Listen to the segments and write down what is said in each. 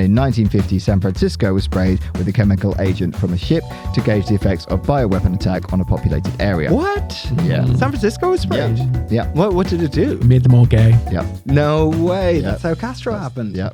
in 1950, San Francisco was sprayed with a chemical agent from a ship to gauge the effects of bioweapon attack on a populated area. What? Yeah. San Francisco was sprayed? Yeah. What did it do? Made them all gay. Yeah. No way. That's how Castro happened. Yeah.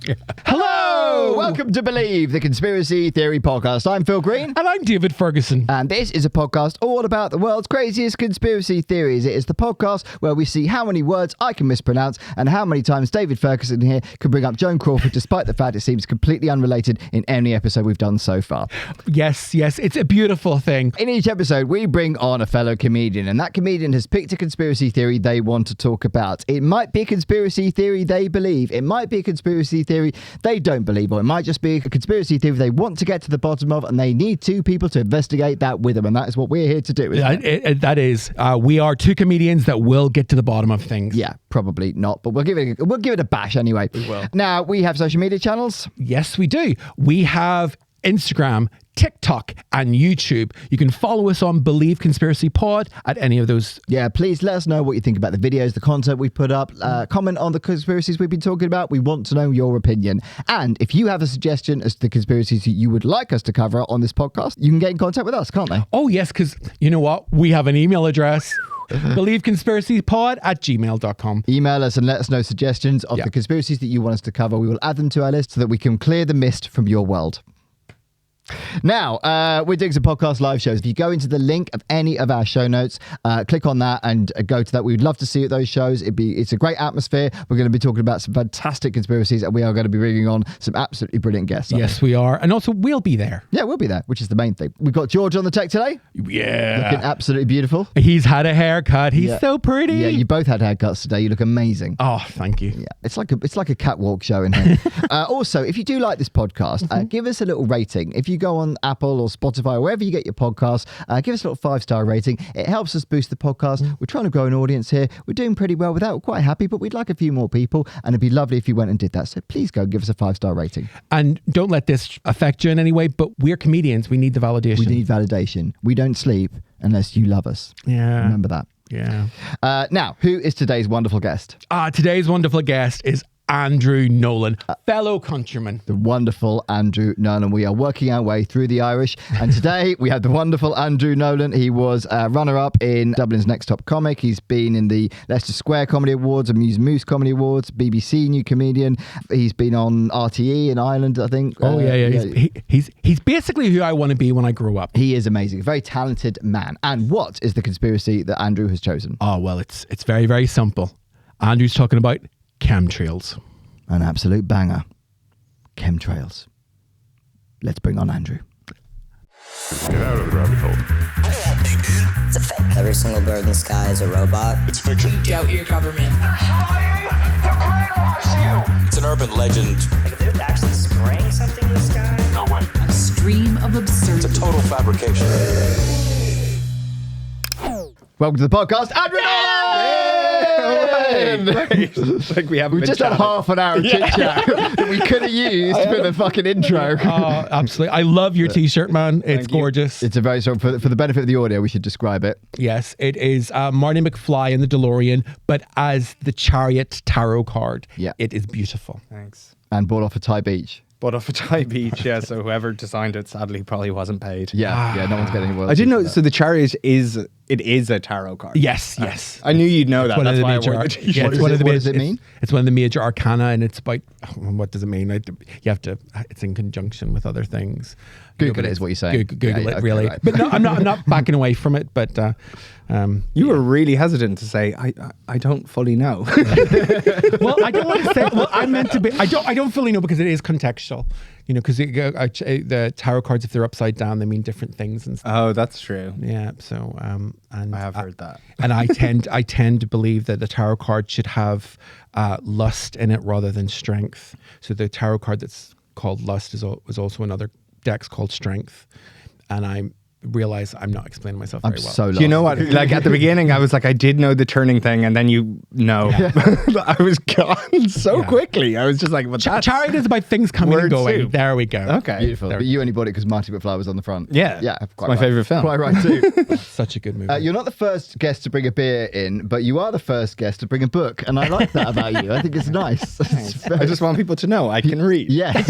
Hello! Welcome to Believe, the Conspiracy Theory Podcast. I'm Phil Green. And I'm David Ferguson. And this is a podcast all about the world's craziest conspiracy theories. It is the podcast where we see how many words I can mispronounce and how many times David Ferguson here can bring up Joan Crawford despite the fact it seems completely unrelated in any episode we've done so far. Yes, it's a beautiful thing. In each episode, we bring on a fellow comedian, and that comedian has picked a conspiracy theory they want to talk about. It might be a conspiracy theory they believe. It might be a conspiracy theory they don't believe, or it might just be a conspiracy theory they want to get to the bottom of, and they need two people to investigate that with them, and that is what we're here to do. That is. We are two comedians that will get to the bottom of things. Yeah, probably not, but we'll give it a bash anyway. We will. Now, we have social media channels. Yes, we do. We have Instagram, TikTok, and YouTube. You can follow us on Believe Conspiracy Pod at any of those. Yeah, please let us know what you think about the videos, the content we put up. Comment on the conspiracies we've been talking about. We want to know your opinion. And if you have a suggestion as to the conspiracies you would like us to cover on this podcast, you can get in contact with us, can't they? Oh, yes, because you know what? We have an email address. believeconspiracypod@gmail.com. Email us and let us know suggestions of the conspiracies that you want us to cover. We will add them to our list so that we can clear the mist from your world. Now, we're doing some podcast live shows. If you go into the link of any of our show notes, click on that and go to that. We would love to see you at those shows. It's a great atmosphere. We're going to be talking about some fantastic conspiracies, and we are going to be bringing on some absolutely brilliant guests. Yes, we are. And also, we'll be there. Yeah, we'll be there, which is the main thing. We've got George on the tech today. Yeah. Looking absolutely beautiful. He's had a haircut. He's so pretty. Yeah, you both had haircuts today. You look amazing. Oh, thank you. Yeah, it's like a catwalk show in here. Also, if you do like this podcast, give us a little rating. If you go on Apple or Spotify or wherever you get your podcasts, give us a little 5-star rating. It helps us boost the podcast. We're trying to grow an audience here. We're doing pretty well with that. We're quite happy, but we'd like a few more people, and it'd be lovely if you went and did that. So please go give us a 5-star rating. And don't let this affect you in any way, but we're comedians. We need the validation. We need validation. We don't sleep unless you love us. Yeah. Remember that. Yeah. Now, who is today's wonderful guest? Today's wonderful guest is Andrew Nolan, fellow countryman. The wonderful Andrew Nolan. We are working our way through the Irish, and today we have the wonderful Andrew Nolan. He was runner-up in Dublin's Next Top Comic. He's been in the Leicester Square Comedy Awards, Amuse Moose Comedy Awards, BBC New Comedian. He's been on RTE in Ireland, I think. Oh, yeah. He's basically who I want to be when I grow up. He is amazing. A very talented man. And what is the conspiracy that Andrew has chosen? Oh, well, it's very, very simple. Andrew's talking about chemtrails. An absolute banger. Chemtrails. Let's bring on Andrew. Get out of the rabbit hole. It's a fake. Every single bird in the sky is a robot. It's fiction. Doubt your government. It's an urban legend. Like if they're actually spraying something in the sky. No way. A stream of absurdity. It's a total fabrication. Welcome to the podcast, Andrew Nolan! Like we haven't We've been just had chatting. half an hour of chit-chat that we could have used for the fucking intro. Oh, absolutely. I love your t-shirt, man. It's gorgeous. It's a very sort of, for the benefit of the audio, we should describe it. Yes, it is Marty McFly in the DeLorean, but as the Chariot tarot card. Yeah. It is beautiful. Thanks. And bought off a Thai beach. But off a Thai beach, yeah. So whoever designed it sadly probably wasn't paid. Yeah, no one's getting any I didn't know. So the chariot is a tarot card. Yes. I knew you'd know that. One of That's the why major I wore the t-shirt. yeah, What it's is one it- of the what major- does it mean? It's one of the major arcana, and it's about what does it mean? You have to. It's in conjunction with other things. Google it is what you're saying. Google Yeah, it, okay, really. right. But no, I'm not backing away from it. But You were really hesitant to say I don't fully know. well, I don't want to say. Well, I meant to be. I don't fully know because it is contextual. You know, because the tarot cards, if they're upside down, they mean different things and stuff. Oh, that's true. Yeah. So and I have heard that. And I tend to believe that the tarot card should have lust in it rather than strength. So the tarot card that's called lust is also another deck's called strength, and realize I'm not explaining myself I'm very well. so lost. Do you know what? Like at the beginning, I was like, I did know the turning thing, and then I was gone so quickly. I was just like, well, that's Chariot is about things coming and word going. soup. There we go. Okay. Beautiful. But you only bought it because Marty McFly was on the front. Yeah. Yeah. It's Quite my right. favourite film. Quite right too. Such a good movie. You're not the first guest to bring a beer in, but you are the first guest to bring a book, and I like that about you. I think it's nice. I just want people to know I can read. Yes.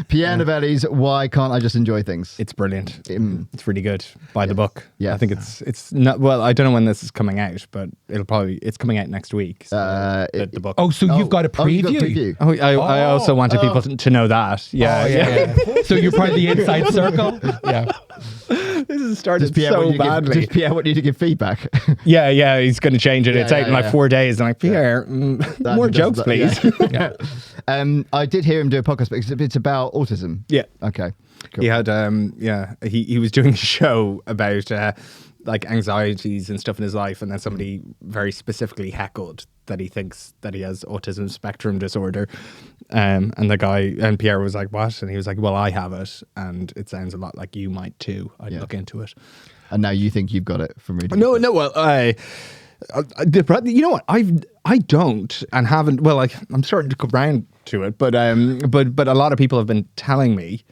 Pierre Novelli's Why Can't I Just Enjoy Things? It's brilliant. Mm. It's really good. Buy the book. Yeah. I think it's not. Well, I don't know when this is coming out, but it's coming out next week. So the book. oh, so you've got a preview? you've got a preview. Oh, I also wanted people to know that. Yeah, Oh, yeah. So you're part of the inside circle? Yeah. This has started Does Pierre, so want you to badly. does Pierre want you to give feedback? Yeah, he's going to change it. Yeah, It's out in like 4 days. I'm like, Pierre, more jokes, please. Yeah. I did hear him do a podcast, but it's about autism. Yeah. Okay. Cool. He had, he was doing a show about like anxieties and stuff in his life, and then somebody very specifically heckled that he thinks that he has autism spectrum disorder, and the guy and Pierre was like, "What?" And he was like, "Well, I have it, and it sounds a lot like you might too. I'd look into it." And now you think you've got it from reading. No. Well, you know what? I don't and haven't. Well, like I'm starting to come round to it, but a lot of people have been telling me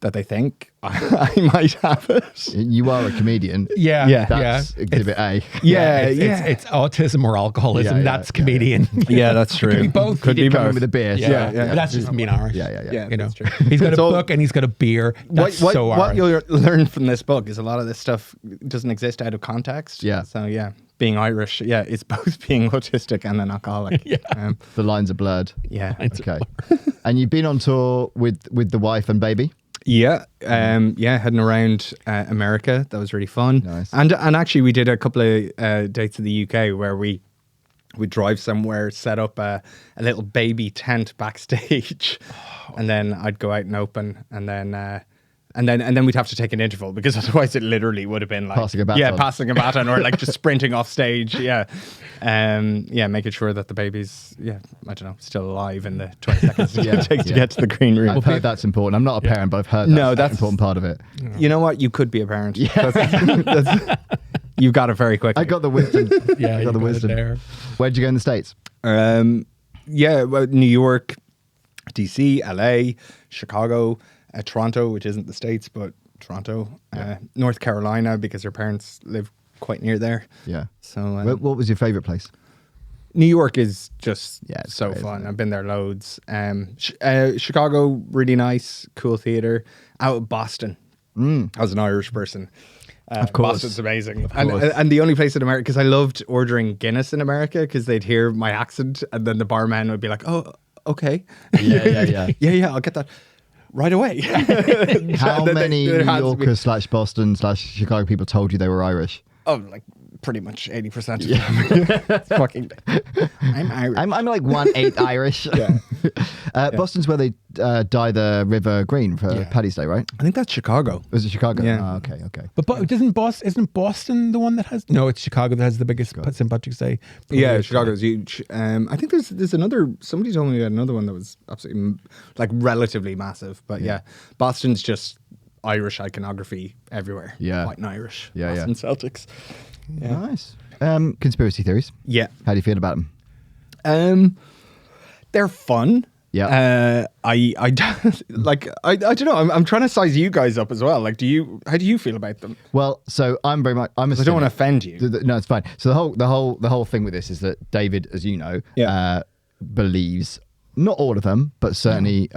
that they think I might have it. You are a comedian. Yeah. That's exhibit A. It's autism or alcoholism. Yeah, that's comedian. Yeah, that's true. Could be both. Could He be did come in both. with a beer. so- Yeah. But that's just being Irish. Yeah. You know, that's true. he's got It's a all- book and he's got a beer. That's What so Irish. you'll learn from this book is a lot of this stuff doesn't exist out of context. Yeah. So being Irish, it's both being autistic and an alcoholic. The lines are blurred. Yeah. Okay. And you've been on tour with the wife and baby? Yeah, heading around America. That was really fun. Nice. And actually, we did a couple of dates in the UK where we would drive somewhere, set up a little baby tent backstage, and then I'd go out and open, and then we'd have to take an interval because otherwise it literally would have been like Passing a baton. passing a baton, or like just sprinting off stage. Making sure that the baby's I don't know, still alive in the 20 seconds it takes to get to the green room. I've heard that's important. I'm not a parent, but I've heard that's an important part of it. You know what? You could be a parent. You got it very quickly. I got the wisdom. Yeah, I got the wisdom. there. Where'd you go in the States? Well, New York, DC, LA, Chicago, Toronto, which isn't the States, but Toronto, North Carolina, because her parents live quite near there. Yeah. So What was your favorite place? New York is just it's so great, fun. isn't it? I've been there loads. Chicago, really nice, cool theater. Out of Boston, as an Irish person. Of course. Boston's amazing. course. And the only place in America, because I loved ordering Guinness in America, because they'd hear my accent, and then the barman would be like, "Oh, okay. Yeah. yeah, I'll get that right away." How many there New has to be- Yorkers / Boston / Chicago people told you they were Irish? Oh, like pretty much 80% of them. Fucking, I'm Irish. I'm like 1/8 Irish. Boston's where they dye the river green for Paddy's Day, right? I think that's Chicago. Was it Chicago? Yeah. Oh, okay. But isn't Boston the one that has? No, it's Chicago that has the biggest St. Patrick's Day. Yeah, parade. Chicago's huge. I think there's another. Somebody told me about another one that was absolutely like relatively massive. But Boston's just Irish iconography everywhere. Yeah. White and Irish. Yeah, Boston Celtics. Yeah. Nice. Conspiracy theories. Yeah. How do you feel about them? They're fun. Yeah. I don't know. I'm trying to size you guys up as well. Like, how do you feel about them? Well, so I'm a I don't want to cynic. offend you. No, it's fine. So the whole thing with this is that David, as you know, believes not all of them, but certainly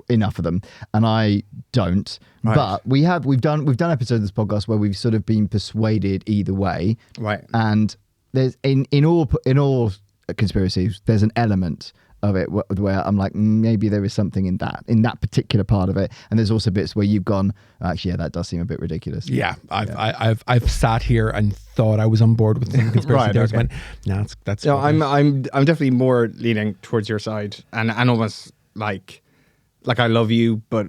enough of them, and I don't. Right. But we've done episodes of this podcast where we've sort of been persuaded either way, Right. And there's in all conspiracies, there's an element of it where I'm like, maybe there is something in that particular part of it, and there's also bits where you've gone, actually, that does seem a bit ridiculous. Yeah, I've sat here and thought I was on board with some conspiracy Right, theories. okay. No, that's No, rubbish. I'm definitely more leaning towards your side, and almost like I love you, but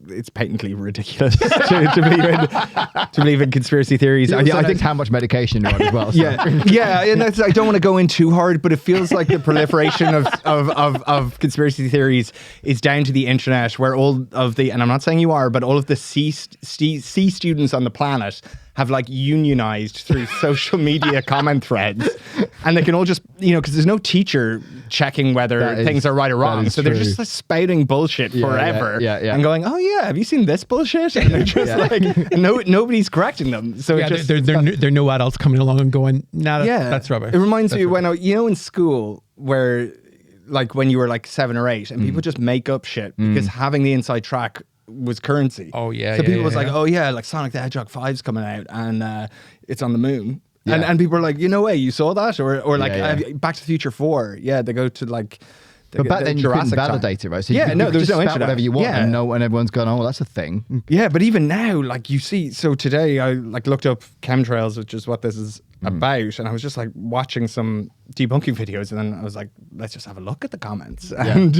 it's patently ridiculous to believe in conspiracy theories. I think how much medication you're on as well. So. Yeah, and I don't want to go in too hard, but it feels like the proliferation of conspiracy theories is down to the internet, where all of the, and I'm not saying you are, but all of the C students on the planet have like unionized through social media comment threads, and they can all just, because there's no teacher checking whether things are right or wrong, so they're just spouting bullshit forever and going, oh yeah, have you seen this bullshit? And they're just like, nobody's correcting them. So there are no adults coming along and going, nah, that's rubbish. It reminds me when in school where like when you were like 7 or 8 and people just make up shit because having the inside track was currency. Oh yeah. So people was like, oh yeah, like Sonic the Hedgehog 5's coming out and it's on the moon. Yeah. And people are like, no way, you saw that? Or like Back to the Future 4. Yeah, they go to like but back then you couldn't validate it, right? So you could there's just no spout internet. whatever you want and everyone's going, oh, well, that's a thing. Yeah, but even now, like you see, so today I like looked up chemtrails, which is what this is about, and I was just like watching some debunking videos, and then I was like, let's just have a look at the comments. And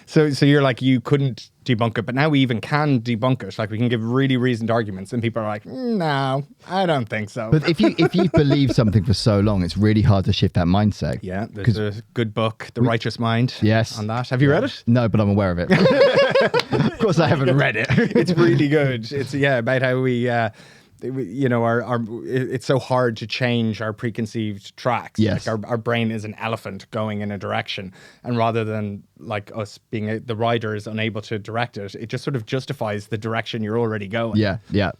so you're like, you couldn't debunk it, but now we even can debunk it. Like we can give really reasoned arguments, and people are like, no, I don't think so. But if you believe something for so long, it's really hard to shift that mindset. Yeah, there's a good book, The Righteous Mind. Yes. On that. Have you read it? No, but I'm aware of it. Of course, I haven't read it. It's really good. It's about how we. It's so hard to change our preconceived tracks. Yes. Like our brain is an elephant going in a direction, and rather than like us being the rider is unable to direct it, it just sort of justifies the direction you're already going. Yeah,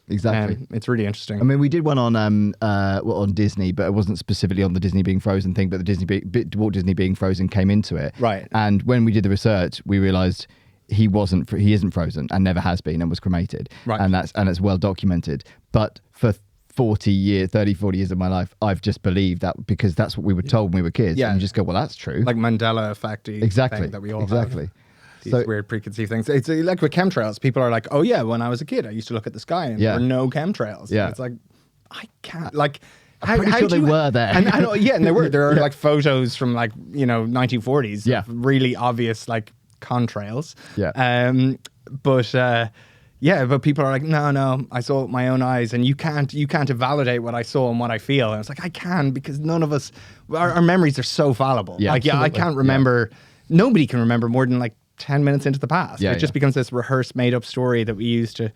exactly. It's really interesting. I mean, we did one on Disney, but it wasn't specifically on the Disney being frozen thing, but the Walt Disney being frozen came into it. Right. And when we did the research, we realized he isn't frozen and never has been and was cremated. Right. And it's well documented. But for 40 years of my life, I've just believed that because that's what we were told when we were kids. Yeah. And you just go, well, that's true. Like Mandela effect Exactly. that we all exactly. have. These weird preconceived things. It's like with chemtrails. People are like, oh yeah, when I was a kid, I used to look at the sky and there were no chemtrails. Yeah. And it's like, I can't, like... I'm pretty sure they were there. And they were. There are like photos from like, 1940s of really obvious like contrails. Yeah. But people are like, no, I saw it with my own eyes, and you can't invalidate what I saw and what I feel. And it's like, I can, because none of us, our memories are so fallible. Yeah, like, I can't remember, nobody can remember more than like 10 minutes into the past. It just becomes this rehearsed, made up story that we use to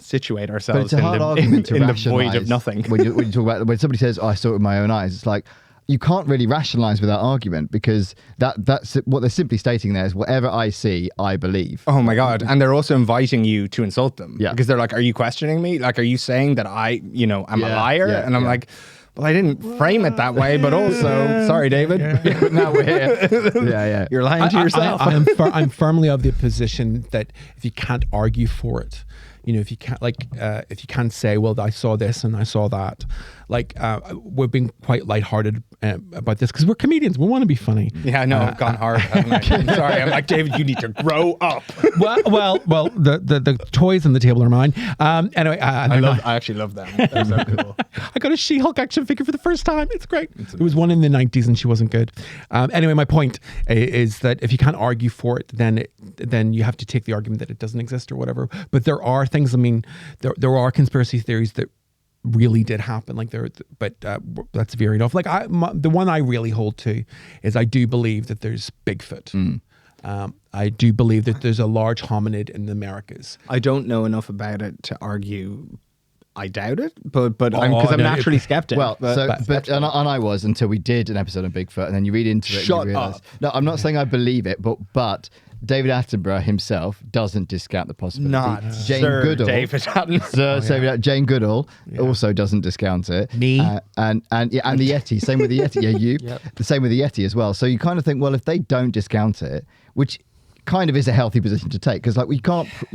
situate ourselves but it's a hard argument to in the void of nothing. when you talk about, when somebody says, oh, I saw it with my own eyes, it's like, you can't really rationalize with that argument, because that's what they're simply stating there is whatever I see, I believe. Oh my God. And they're also inviting you to insult them. Yeah. Because they're like, are you questioning me? Like, are you saying that I'm a liar? And I'm like, well, I didn't frame it that way, but also, sorry, David. Now we're here. You're lying to yourself. I'm firmly of the position that if you can't argue for it, if you can't if you can't say, well, I saw this and I saw that, we've been quite lighthearted about this because we're comedians. We want to be funny. Yeah, I know. I've gone hard, haven't I? I'm sorry. I'm like, David, you need to grow up. well. The toys on the table are mine. Anyway, I actually love them. They're so cool. I got a She-Hulk action figure for the first time. It's great. There was one in the 90s and she wasn't good. Anyway, my point is that if you can't argue for it, then you have to take the argument that it doesn't exist or whatever. But there are things. I mean, there are conspiracy theories that really did happen, but that's veering off. The one I really hold to is I do believe that there's Bigfoot. I do believe that there's a large hominid in the Americas. I don't know enough about it to argue. I doubt it, but because I'm naturally skeptic. Well, and I was until we did an episode on Bigfoot, and then you read into it. Shut and you realize, up. No, I'm not saying I believe it, but David Attenborough himself doesn't discount the possibility. Not Jane Sir Goodall, David Attenborough. Jane Goodall also doesn't discount it. Me and the Yeti. Same with the Yeti. Yeah, you. Yep. The same with the Yeti as well. So you kind of think, well, if they don't discount it, which kind of is a healthy position to take, because you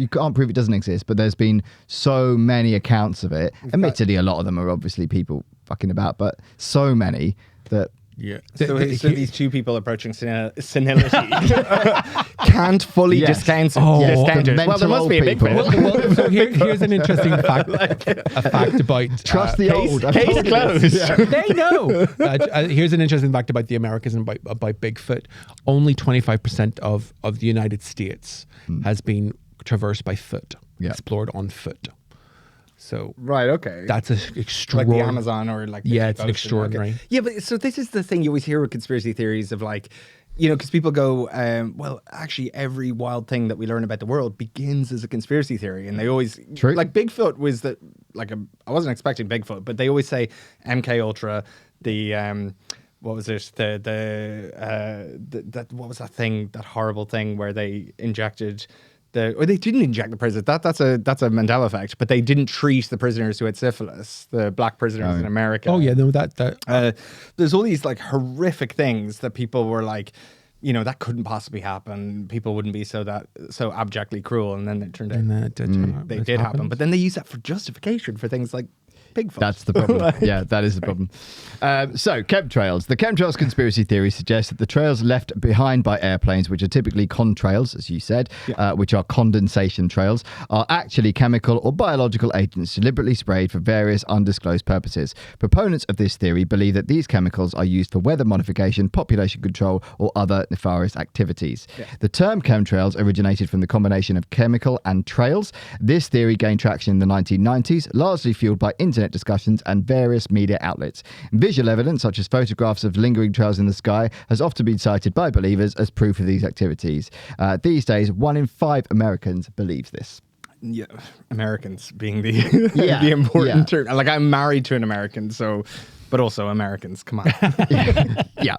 can't prove it doesn't exist, but there's been so many accounts of it. Admittedly, a lot of them are obviously people fucking about, but so many that. Yeah. So these two people approaching senility can't fully discount it. Well, there must be a big Well, so here's an interesting fact. A fact about trust the old. Case closed. They know. Here's an interesting fact about the Americas and about Bigfoot. Only 25% of the United States has been traversed by foot, Yeah. explored on foot. So Right, okay. that's an like extraordinary. the Amazon or like the Yeah, Deep it's an Ocean. extraordinary. Okay. Yeah, but so this is the thing you always hear with conspiracy theories of like, you know, because people go, well, actually, every wild thing that we learn about the world begins as a conspiracy theory, and they always True. like Bigfoot was the I wasn't expecting Bigfoot, but they always say MK Ultra, the what was it, that what was that thing, that horrible thing where they injected. Or they didn't inject the prisoners. That's a Mandela effect. But they didn't treat the prisoners who had syphilis, the black prisoners in America. Oh yeah, no, that There's all these like horrific things that people were like, you know, that couldn't possibly happen. People wouldn't be so abjectly cruel. And then it turned out and then it did, they did happen. But then they use that for justification for things like Bigfoot. That's the problem. Yeah, that is the problem. So, chemtrails. The chemtrails conspiracy theory suggests that the trails left behind by airplanes, which are typically contrails, as you said, which are condensation trails, are actually chemical or biological agents deliberately sprayed for various undisclosed purposes. Proponents of this theory believe that these chemicals are used for weather modification, population control, or other nefarious activities. Yeah. The term chemtrails originated from the combination of chemical and trails. This theory gained traction in the 1990s, largely fueled by internet discussions and various media outlets. Visual evidence, such as photographs of lingering trails in the sky, has often been cited by believers as proof of these activities. These days, 1 in 5 Americans believes this. Yeah, Americans being the important term. Like, I'm married to an American, so... But also Americans, come on. Yeah.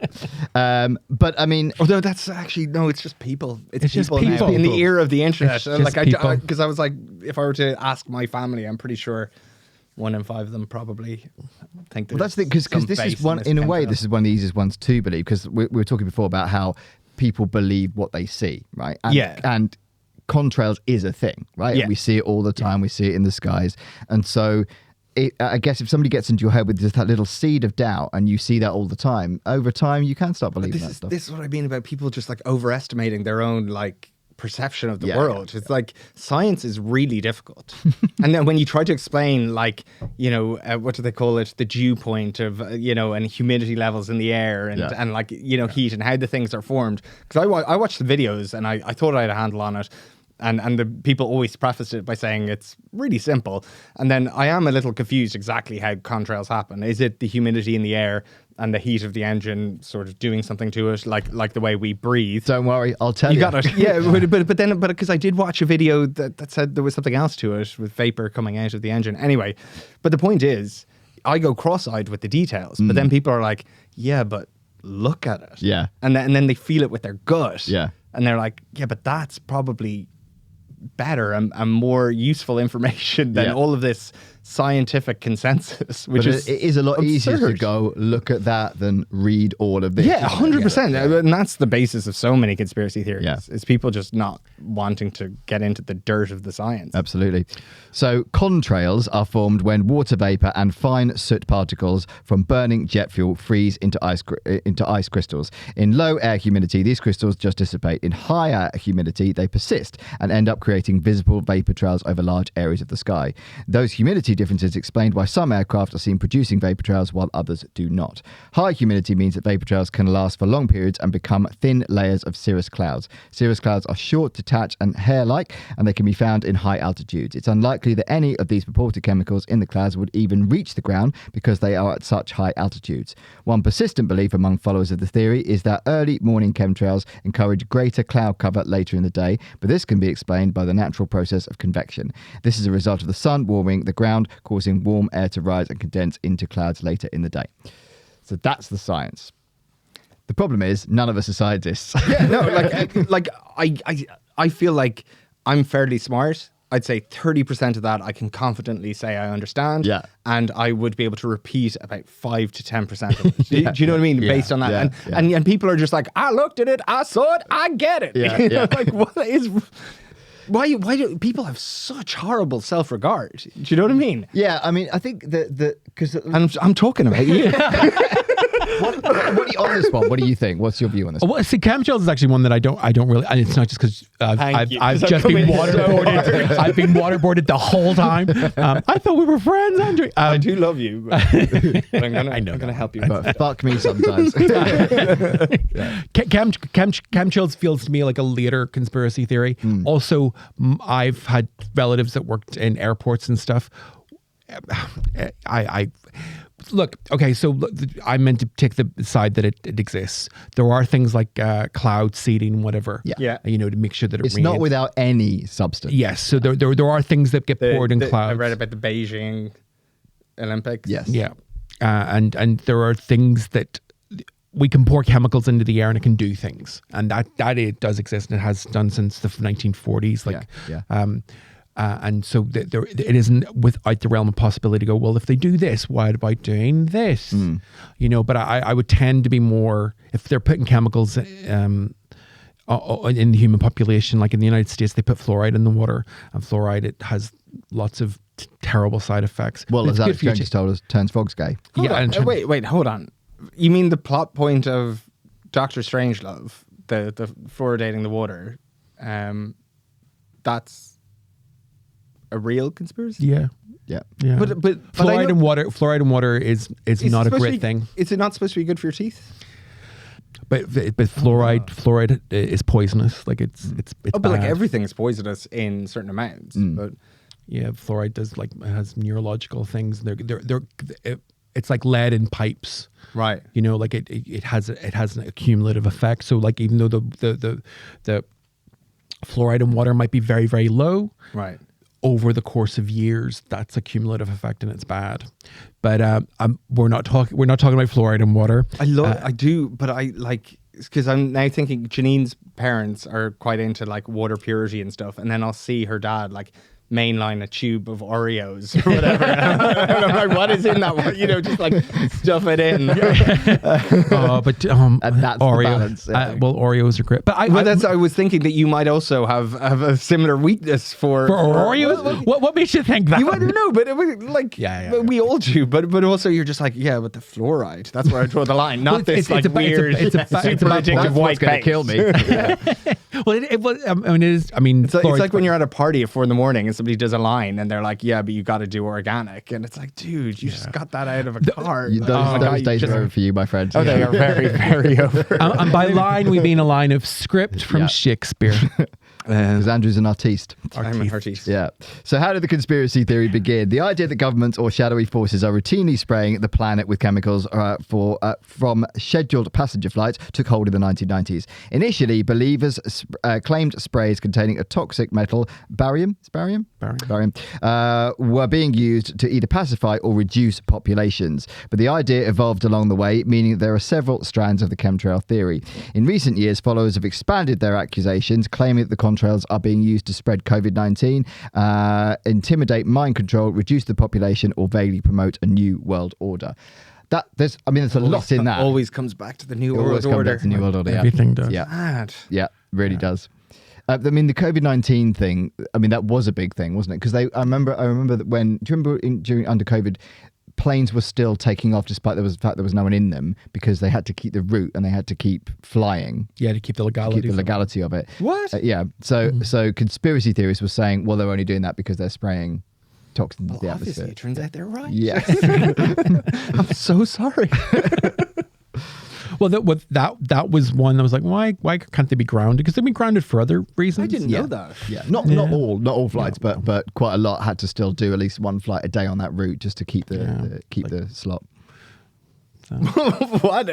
But I mean... Although that's actually... No, it's just people. It's just people now. people. In the era of the internet. Because I was like, if I were to ask my family, I'm pretty sure 1 in 5 of them probably think that. Well, that's the because this is one, in a way, this is one of the easiest ones to believe, because we were talking before about how people believe what they see, right? And, and contrails is a thing, right? Yeah. We see it all the time. We see it in the skies. And so... I guess if somebody gets into your head with just that little seed of doubt and you see that all the time, over time you can start believing that stuff. This is what I mean about people just like overestimating their own like perception of the world. Yeah. It's like science is really difficult. And then when you try to explain like, you know, what do they call it? The dew point of, you know, and humidity levels in the air and like, you know, heat and how the things are formed. Because I watched the videos and I thought I had a handle on it. And the people always prefaced it by saying it's really simple. And then I am a little confused exactly how contrails happen. Is it the humidity in the air and the heat of the engine sort of doing something to it, like the way we breathe? Don't worry, I'll tell you. You got it. Yeah, but because I did watch a video that said there was something else to it with vapor coming out of the engine. Anyway, but the point is, I go cross-eyed with the details. But then people are like, yeah, but look at it. Yeah. And then they feel it with their gut. Yeah. And they're like, yeah, but that's probably better and more useful information than all of this scientific consensus, which it is a lot easier to absurd. go look at that than read all of this. Yeah, 100%. And that's the basis of so many conspiracy theories. Yeah. Is people just not wanting to get into the dirt of the science. Absolutely. So contrails are formed when water vapor and fine soot particles from burning jet fuel freeze into ice crystals. In low air humidity, these crystals just dissipate. In higher humidity, they persist and end up creating visible vapor trails over large areas of the sky. Those humidity differences explained why some aircraft are seen producing vapor trails while others do not. High humidity means that vapor trails can last for long periods and become thin layers of cirrus clouds. Cirrus clouds are short, detached and hair-like, and they can be found in high altitudes. It's unlikely that any of these purported chemicals in the clouds would even reach the ground because they are at such high altitudes. One persistent belief among followers of the theory is that early morning chemtrails encourage greater cloud cover later in the day, but this can be explained by the natural process of convection. This is a result of the sun warming the ground, causing warm air to rise and condense into clouds later in the day. So that's the science. The problem is none of us are scientists. Yeah, no, I feel like I'm fairly smart. I'd say 30% of that I can confidently say I understand. Yeah. And I would be able to repeat about 5 to 10% of it. Do you know what I mean? Based on that. And people are just like, I looked at it, I saw it, I get it. You know, like, what is... Why do people have such horrible self-regard? Do you know what I mean? Yeah, I mean, I think that because I'm talking about you. What are you on this one? What do you think? What's your view on this? Well, see, chemtrails is actually one that I don't really, and it's not just because I've just been waterboarded. I've been waterboarded the whole time. I thought we were friends, Andrew. I do love you, but I'm gonna help you. But fuck me sometimes. Chemtrails feels to me like a later conspiracy theory. Also, I've had relatives that worked in airports and stuff. I look, okay, so I meant to take the side that it exists. There are things like cloud seeding, whatever. Yeah. You know, to make sure that it It's rains. not without any substance. Yes, so there are things that get poured in clouds. I read about the Beijing Olympics. Yes. Yeah, and there are things that we can pour chemicals into the air and it can do things, and that it does exist and it has done since the 1940s. Like, and so it isn't without the realm of possibility to go, well, if they do this, what about doing this? You know, but I would tend to be more, if they're putting chemicals in the human population, like in the United States, they put fluoride in the water, and fluoride, it has lots of terrible side effects. Well, as It's good Alex for you Jones to- just told us, turns frogs gay. and Wait, hold on. You mean the plot point of Doctor Strangelove, the fluoridating the water? That's a real conspiracy. yeah. Yeah. Yeah. But I fluoride know- in water is Is not it a supposed to great be- thing. Is it not supposed to be good for your teeth? But fluoride is poisonous. Like it's Oh, but like bad. everything's poisonous in certain amounts. But Yeah, fluoride does has neurological things. It's like lead in pipes. right. You know, like it has an accumulative effect. So like even though the fluoride in water might be very, very low, Right. over the course of years, that's a cumulative effect and it's bad. But we're not talking about fluoride in water. I do, but I like, because I'm now thinking Janine's parents are quite into like water purity and stuff, and then I'll see her dad like mainline a tube of Oreos or whatever. And I'm like, what is in that one? You know, just like stuff it in. And that's the Oreo. balance, yeah. Well, Oreos are great, but I was thinking that you might also have a similar weakness for Oreos. What makes you think that? You I don't know, but it was like Yeah. we all do. But also you're just like, yeah, but the fluoride. That's where I draw the line. Not this like weird, super addictive That's white what's going to paste. kill me. Well, it was. I mean, it is. I mean, It's like when you're at a party at 4 a.m. and somebody does a line and they're like, yeah, but you got to do organic. And it's like, dude, you just got that out of a car. Those days are over for you, my friend. Oh, they are very, very over. and by line we mean a line of script from Shakespeare. Because Andrew's an artiste. I'm an artiste. Yeah. So how did the conspiracy theory begin? The idea that governments or shadowy forces are routinely spraying the planet with chemicals from scheduled passenger flights took hold in the 1990s. Initially, believers claimed sprays containing a toxic metal, barium, were being used to either pacify or reduce populations. But the idea evolved along the way, meaning there are several strands of the chemtrail theory. In recent years, followers have expanded their accusations, claiming that the contrails are being used to spread COVID-19, intimidate, mind control, reduce the population, or vaguely promote a new world order. There's a lot in that. Always comes back to the new It always world comes order. back to the new world order. Yeah. Everything does. Yeah. Mad. Yeah, really does. I mean, the COVID-19 thing. I mean, that was a big thing, wasn't it? Because I remember that when. Do you remember under COVID, planes were still taking off despite the fact there was no one in them because they had to keep the route and they had to keep flying. Yeah, to keep the legality. Of it. What? Yeah. So conspiracy theorists were saying, well, they're only doing that because they're spraying toxins into the Obviously, atmosphere. it turns out they're right. Yeah. I'm so sorry. Well, that was one that was like, why can't they be grounded? Because they've been grounded for other reasons. I didn't know that. Yeah, not all flights, but quite a lot had to still do at least one flight a day on that route just to keep the slot. What?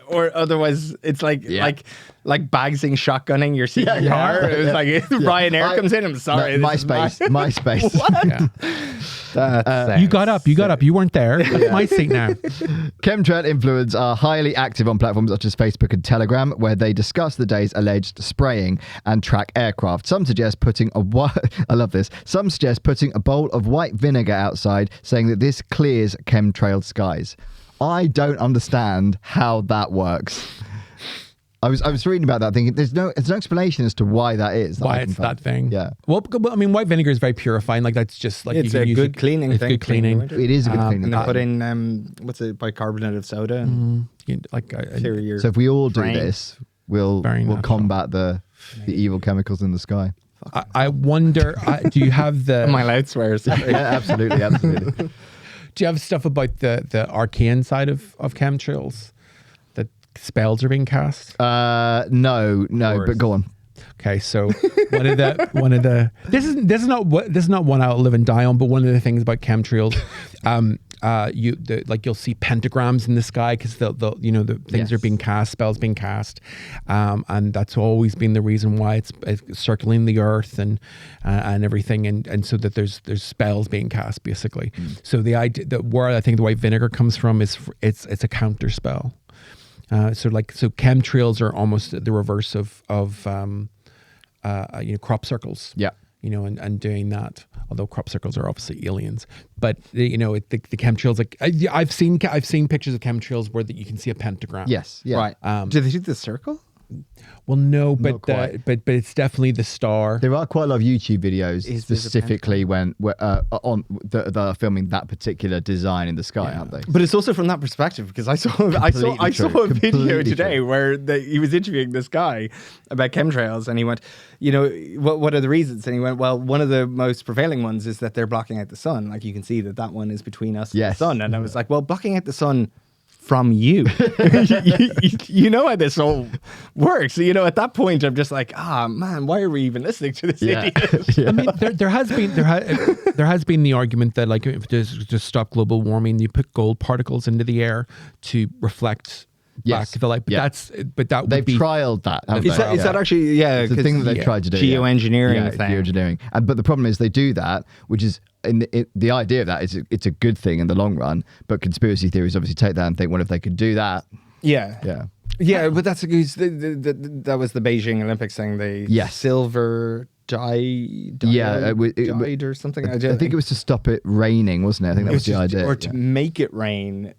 Or otherwise, it's like Bagsing shotgunning your seat in the car. It was like Ryanair comes in. I'm sorry. No, MySpace. You got up. You weren't there. That's my seat now. Chemtrail influencers are highly active on platforms such as Facebook and Telegram, where they discuss the day's alleged spraying and track aircraft. Some suggest putting a bowl of white vinegar outside, saying that this clears chemtrail skies. I don't understand how that works. I was reading about that, thinking there's no explanation as to why that is. Why it's that thing? Yeah. Well, I mean, white vinegar is very purifying. Like that's just like It's you can a use good cleaning it's thing. good cleaning. It is a good cleaning. And they put in bicarbonate of soda. Interior So if we all do brain. this, we'll natural. combat the evil chemicals in the sky. I wonder, do you have the... My loud swears. Yeah, absolutely. Do you have stuff about the arcane side of chemtrails? That spells are being cast? No, but go on. Okay, so one of the this is not one I'll live and die on, but one of the things about chemtrails, you'll see pentagrams in the sky because the things are being cast, spells being cast, and that's always been the reason why it's circling the earth and everything, and so that there's spells being cast basically. So the idea that where I think the white vinegar comes from is it's a counter spell. So chemtrails are almost the reverse of crop circles. Yeah. And doing that. Although crop circles are obviously aliens, but the chemtrails, like I've seen pictures of chemtrails where that you can see a pentagram. Yes. Yeah. Right. Do they do the circle? Well, no, but quite. but it's definitely the star. There are quite a lot of YouTube videos Is this a specifically when on they're filming that particular design in the sky, aren't they? But it's also from that perspective because I saw a video Completely today true. where he was interviewing this guy about chemtrails, and he went, what are the reasons? And he went, well, one of the most prevailing ones is that they're blocking out the sun. Like you can see that one is between us and the sun. And I was like, well, blocking out the sun from you. You know how this all works. So, at that point, I'm just like, man, why are we even listening to this idiot? I mean, there has been the argument that like if there's to stop global warming, you put gold particles into the air to reflect back to the light. But that They've would be trialed that. haven't Is they? that actually, It's the thing that they've tried to do. Geoengineering thing. Geoengineering. But the problem is they do that, which is the idea of that is it's a good thing in the long run. But conspiracy theories obviously take that and think, well, if they could do that, Yeah, but that's a good. That was the Beijing Olympics thing. The silver died or something. I think it was to stop it raining, wasn't it? I think that was the idea. Or to make it rain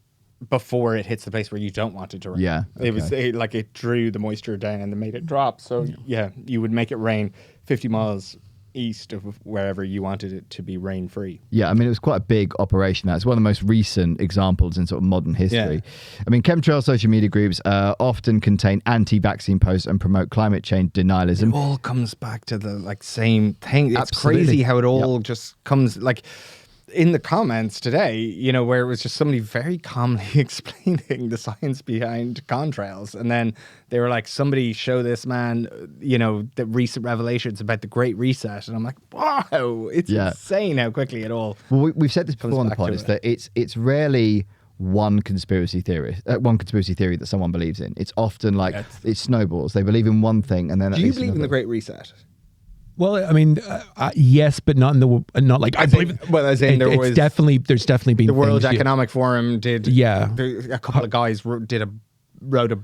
before it hits the place where you don't want it to rain. Yeah, it was it drew the moisture down and made it drop. So you would make it rain 50 miles east of wherever you wanted it to be rain free. Yeah, I mean, it was quite a big operation. That's one of the most recent examples in sort of modern history. Yeah. I mean, chemtrail social media groups often contain anti-vaccine posts and promote climate change denialism. It all comes back to the same thing. It's Absolutely. crazy how it all just comes in the comments today, where it was just somebody very calmly explaining the science behind contrails. And then they were like, somebody show this man, the recent revelations about the Great Reset. And I'm like, wow, it's insane how quickly it all. Well, we've said this before on the back pod, to is it. that it's rarely one conspiracy theory that someone believes in. It's often it snowballs. They believe in one thing and then Do you believe in the Great Reset? Well, I mean, yes, but not like I believe. As in there's definitely been the World things, Economic Forum did. Yeah, a couple of guys wrote a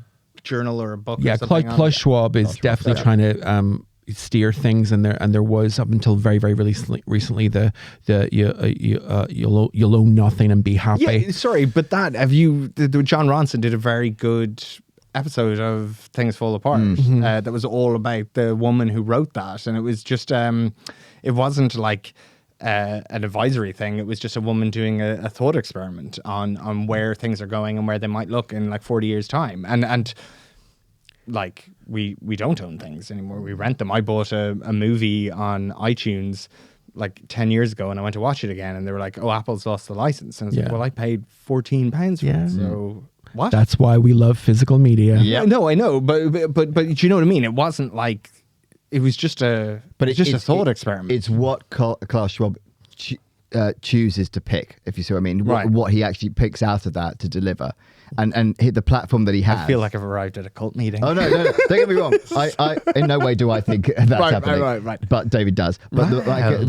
journal or a book. Yeah, or something Klaus Schwab is definitely trying to steer things, and there was up until very recently the you'll own nothing and be happy. Yeah, sorry, but John Ronson did a very good episode of Things Fall Apart that was all about the woman who wrote that, and it was just it wasn't like an advisory thing. It was just a woman doing a thought experiment on where things are going and where they might look in 40 years time, and we don't own things anymore. We rent them. I bought a movie on iTunes 10 years ago, and I went to watch it again, and they were like, oh, Apple's lost the license, and I was like, well, I paid £14 for it, so what? That's why we love physical media. Yeah. No, I know, but do you know what I mean? It wasn't it was just a thought experiment. It's what Klaus Schwab chooses to pick, if you see what I mean. Right. What he actually picks out of that to deliver. And hit the platform that he has. I feel like I've arrived at a cult meeting. Oh, no. Don't get me wrong. I in no way do I think that's happening. Right. But David does. But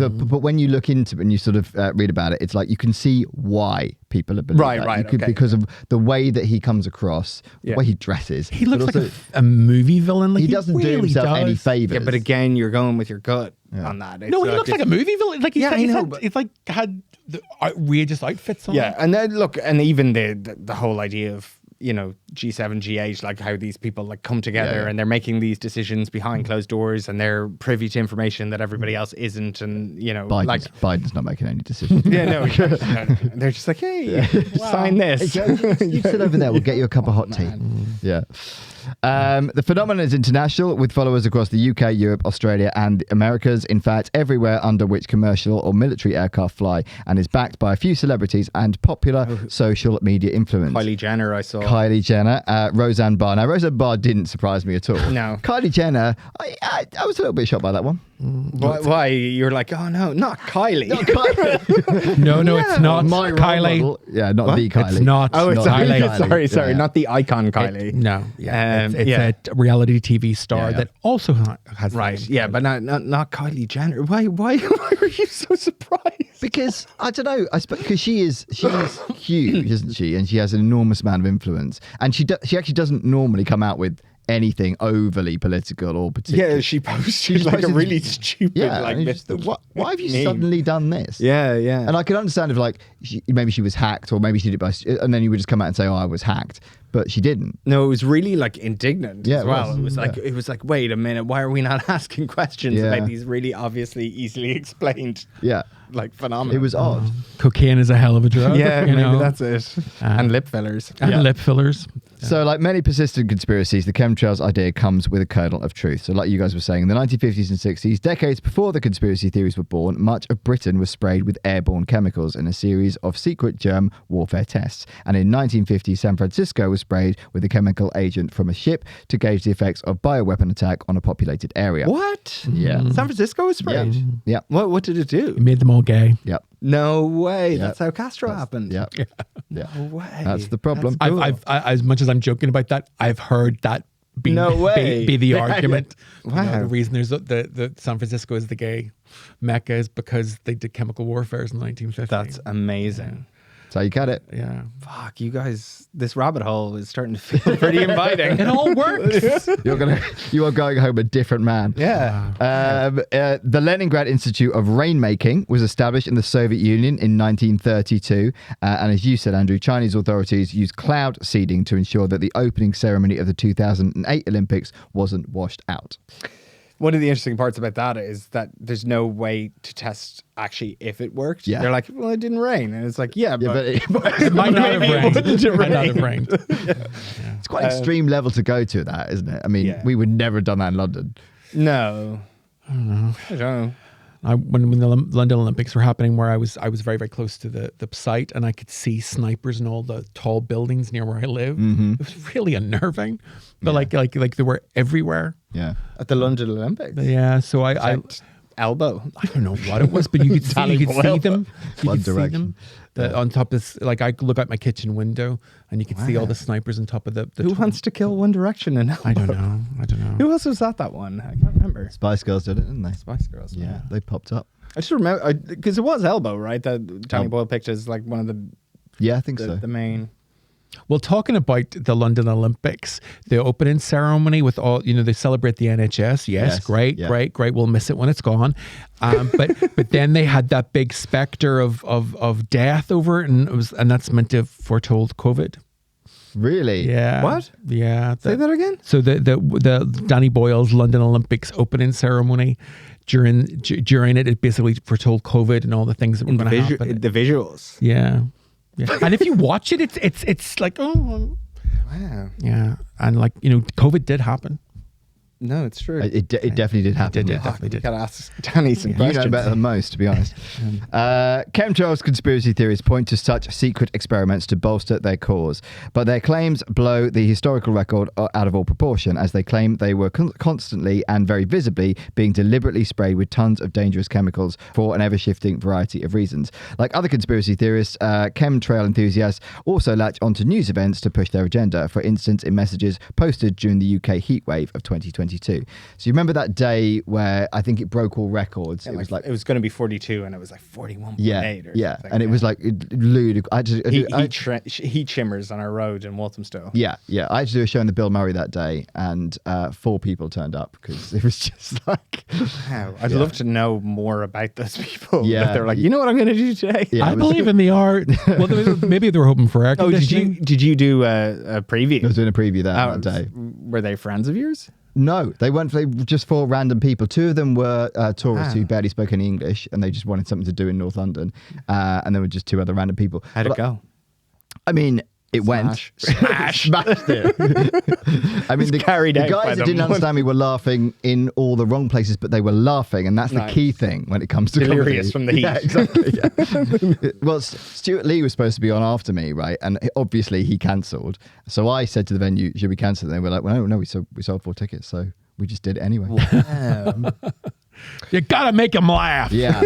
but when you look into it and you sort of read about it, it's you can see why people are believing that. Because of the way that he comes across, the way he dresses. He looks like a movie villain. He doesn't do himself any favors. Yeah, but again, you're going with your gut on that. No, he looks like a movie villain. He's had the outrageous outfits on. Yeah, and then look, and even the whole idea of G7, G8, like how these people like come together and they're making these decisions behind closed doors and they're privy to information that everybody else isn't, and Biden's not making any decisions. no, they're just like, hey, sign this. You sit over there, we'll get you a cup of hot tea. Yeah. The phenomenon is international, with followers across the UK, Europe, Australia, and the Americas. In fact, everywhere under which commercial or military aircraft fly, and is backed by a few celebrities and popular social media influence. Kylie Jenner, I saw. Kylie Jenner, Roseanne Barr. Now, Roseanne Barr didn't surprise me at all. No. Kylie Jenner, I was a little bit shocked by that one. Why? You're like, oh no, not Kylie. Not Kylie. No, it's not My role Kylie. model. Yeah, not the Kylie. It's not. Oh, it's not Kylie. sorry, Yeah. not the icon Kylie. No, it's yeah. a reality TV star Yeah. that also has Right, yeah, but not Kylie Jenner. Why are you so surprised? Because I don't know. I suppose because she's huge, isn't she? And she has an enormous amount of influence. And she actually doesn't normally come out with anything overly political or particular. Yeah, she posted like a really stupid like. and you just thought, why have you suddenly done this? Yeah. And I could understand if like maybe she was hacked, or maybe she did it and then you would just come out and say, "Oh, I was hacked," but she didn't. No, it was really like indignant as well. was. It was like, wait a minute, why are we not asking questions Yeah. about these really obviously easily explained like phenomena? It was odd. Cocaine is a hell of a drug. Yeah, you maybe know? that's it. And lip fillers. And lip fillers. So, like many persistent conspiracies, the chemtrails idea comes with a kernel of truth. So, like you guys were saying, in the 1950s and 60s, decades before the conspiracy theories were born, much of Britain was sprayed with airborne chemicals in a series of secret germ warfare tests. And in 1950, San Francisco was sprayed with a chemical agent from a ship to gauge the effects of bioweapon attack on a populated area. What? Yeah. San Francisco was sprayed? Yeah. What did it do? It made them all gay. Yep. No way. Yep. That's how Castro happened. Yep. Yeah. No way. That's the problem. I've as much as I'm joking about that, I've heard that be the argument. Wow. You know, the reason there's the San Francisco is the gay mecca is because they did chemical warfare in the 1950s. That's amazing. That's how you cut it. Yeah. Fuck, you guys, this rabbit hole is starting to feel pretty inviting. It all works. You are going home a different man. Yeah. The Leningrad Institute of Rainmaking was established in the Soviet Union in 1932. And as you said, Andrew, Chinese authorities used cloud seeding to ensure that the opening ceremony of the 2008 Olympics wasn't washed out. One of the interesting parts about that is that there's no way to test actually if it worked. Yeah. They're like, well, it didn't rain. And it's like, but It might not have rained. It might not have rained. It's quite an extreme level to go to that, isn't it? I mean, we would never have done that in London. No. I don't know. When the London Olympics were happening, where I was very, very close to the site, and I could see snipers in all the tall buildings near where I live. It was really unnerving, but like they were everywhere. Yeah. At the London Olympics. Yeah, so I elbow. I don't know what it was, but you could see them. You One could see Direction. them on top of this. Like I could look out my kitchen window, and you could see all the snipers on top of the. Who wants to kill One Direction and elbow? I don't know. Who else was at that one? I can't remember. Spice Girls did it, didn't they? Spice Girls. Yeah, they popped up. I just remember because it was elbow, right? That Danny Boyle picked as like one of the Yeah, I think so. the main. Well, talking about the London Olympics, the opening ceremony with all, they celebrate the NHS. Yes, great. We'll miss it when it's gone. But then they had that big specter of death over it, and that's meant to have foretold COVID. Really? Yeah. What? Yeah. Say that again? So the Danny Boyle's London Olympics opening ceremony, during it, it basically foretold COVID and all the things that were going to happen. The visuals. Yeah. And if you watch it, it's like, oh, Wow. yeah, and like COVID did happen. No, it's true. It definitely did happen. It definitely You did. gotta ask Danny some You questions. know better than most, to be honest. Chemtrails conspiracy theories point to such secret experiments to bolster their cause, but their claims blow the historical record out of all proportion, as they claim they were constantly and very visibly being deliberately sprayed with tons of dangerous chemicals for an ever-shifting variety of reasons. Like other conspiracy theorists, chemtrail enthusiasts also latch onto news events to push their agenda. For instance, in messages posted during the UK heatwave of 2022. 72. So you remember that day where I think it broke all records? It was like it was going to be 42, and it was like 41.8 or yeah, something. and it was like ludicrous. Heat shimmers on our road in Walthamstow. Yeah. I had to do a show in the Bill Murray that day, and 4 people turned up because it was just like... Wow. I'd love to know more about those people. Yeah. That they're like, you know what I'm going to do today? Yeah, I believe in the art. Well, maybe they were hoping for air Oh, conditioning. did you do a preview? I was doing a preview there that day. Were they friends of yours? No, they weren't. They were just 4 random people. 2 of them were tourists who barely spoke any English, and they just wanted something to do in North London. And there were just 2 other random people. How'd it go? I mean, it went. Smashed it. I mean, the carried out by guys that them. didn't understand me were laughing in all the wrong places, but they were laughing, and that's the key thing when it comes to Delirious comedy. from the heat. Yeah, exactly. Yeah. Well, Stuart Lee was supposed to be on after me, right? And obviously he cancelled. So I said to the venue, "Should we cancel?" And they were like, "Well, no, we sold 4 tickets, so we just did it anyway." You gotta make them laugh. Yeah.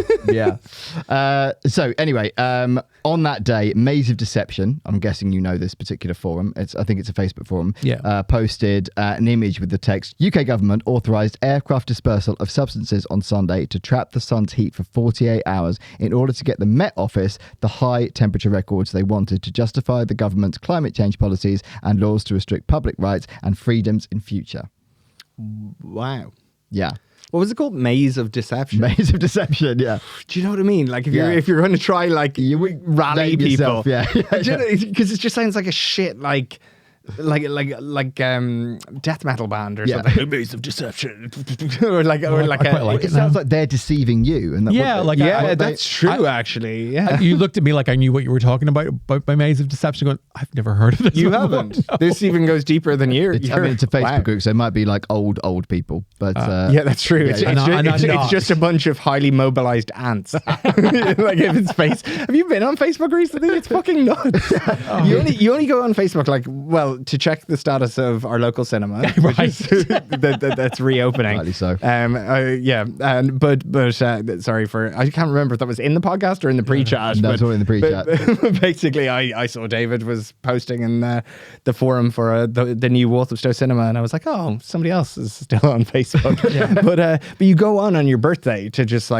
So anyway, on that day, Maze of Deception, I'm guessing you know this particular forum. I think it's a Facebook forum. Yeah. Posted an image with the text: UK government authorised aircraft dispersal of substances on Sunday to trap the sun's heat for 48 hours in order to get the Met Office the high temperature records they wanted to justify the government's climate change policies and laws to restrict public rights and freedoms in future. Wow. Yeah. What was it called? Maze of Deception. Maze of Deception, yeah. Do you know what I mean? Like if you're going to try like You would rally name people, yourself, yeah. because it just sounds like a shit like death metal band or Yeah. something. Maze of Deception, or like I quite like It it sounds now. like they're deceiving you. And Yeah, like yeah, I- that's true actually. Yeah, You looked at me like I knew what you were talking about by Maze of Deception. Going, I've never heard of this. you before." haven't. This even goes deeper than you. I mean, it's a Facebook group, so it might be like old people. But Yeah, that's true. yeah, It's, yeah. it's, And I'm it's not. just a bunch of highly mobilized ants. Like if it's have you been on Facebook recently? It's fucking nuts. You only go on Facebook to check the status of our local cinema, which is- that's reopening. Rightly so. Sorry for I can't remember if that was in the podcast or in the pre-chat. That was all in the pre-chat. But basically, I saw David was posting in the forum for the new Walthamstow cinema, and I was like, oh, somebody else is still on Facebook. But you go on your birthday to just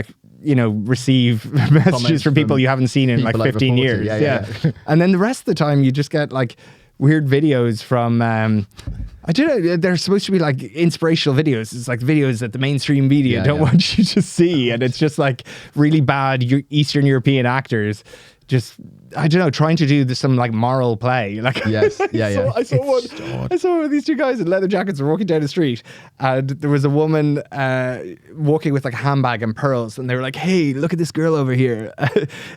receive messages from people you haven't seen in like people over 15 40. years. Yeah. And then the rest of the time you just get like weird videos from I don't know, they're supposed to be like inspirational videos. It's like videos that the mainstream media don't want you to see, and it's just like really bad Eastern European actors just, I don't know, trying to do some like moral play. Like, Yes, yeah. I saw one of these 2 guys in leather jackets were walking down the street, and there was a woman walking with like a handbag and pearls, and they were like, "Hey, look at this girl over here."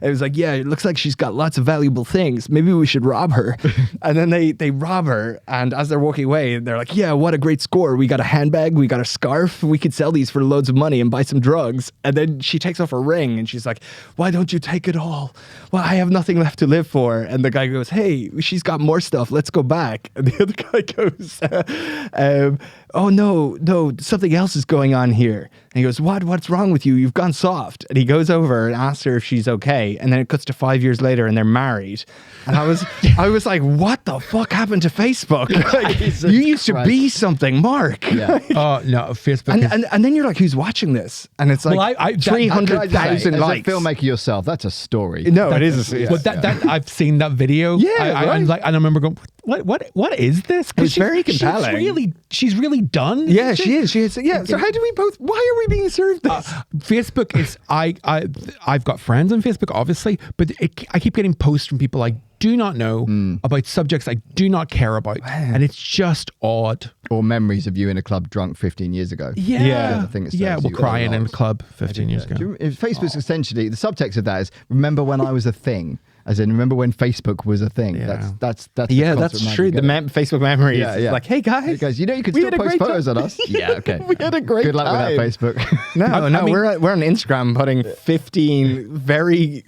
It was like, "Yeah, it looks like she's got lots of valuable things. Maybe we should rob her." And then they rob her, and as they're walking away, they're like, "Yeah, what a great score. We got a handbag, we got a scarf. We could sell these for loads of money and buy some drugs." And then she takes off her ring, and she's like, "Why don't you take it all? Well, I have nothing left to live for." And the guy goes, "Hey, she's got more stuff. Let's go back." And the other guy goes, "Oh, no, something else is going on here." And he goes, "What's wrong with you? You've gone soft." And he goes over and asks her if she's okay. And then it cuts to 5 years later and they're married. And I was like, what the fuck happened to Facebook? Like, you used to be something, Mark. Yeah. Oh no, Facebook. And then you're like, who's watching this? And it's like Well, I- 300,000 As likes. a filmmaker yourself, that's a story. No, it is. Well, that I've seen that video. Yeah, and right. I remember going, what is this? 'Cause It's very compelling. She's really done. Yeah, she is. Yeah. So how do we both? Why are we being served this? Facebook is I've got friends on Facebook, obviously, but I keep getting posts from people I do not know about subjects I do not care about, and it's just odd. Or memories of you in a club drunk 15 years ago. Yeah, The thing it yeah. says Well, you crying a in a lot. club 15 years ago. Do you remember- Facebook's essentially, the subtext of that is, remember when I was a thing? As in, remember when Facebook was a thing? Yeah. That's the Yeah, concert that's might true. be The going. Facebook memories. Yeah, yeah. Like, hey guys. Hey guys, you know you can We still had a post great photos time. on us. Yeah, okay. We had a great Good luck time. with that, Facebook. No, I mean- we're on Instagram putting 15 very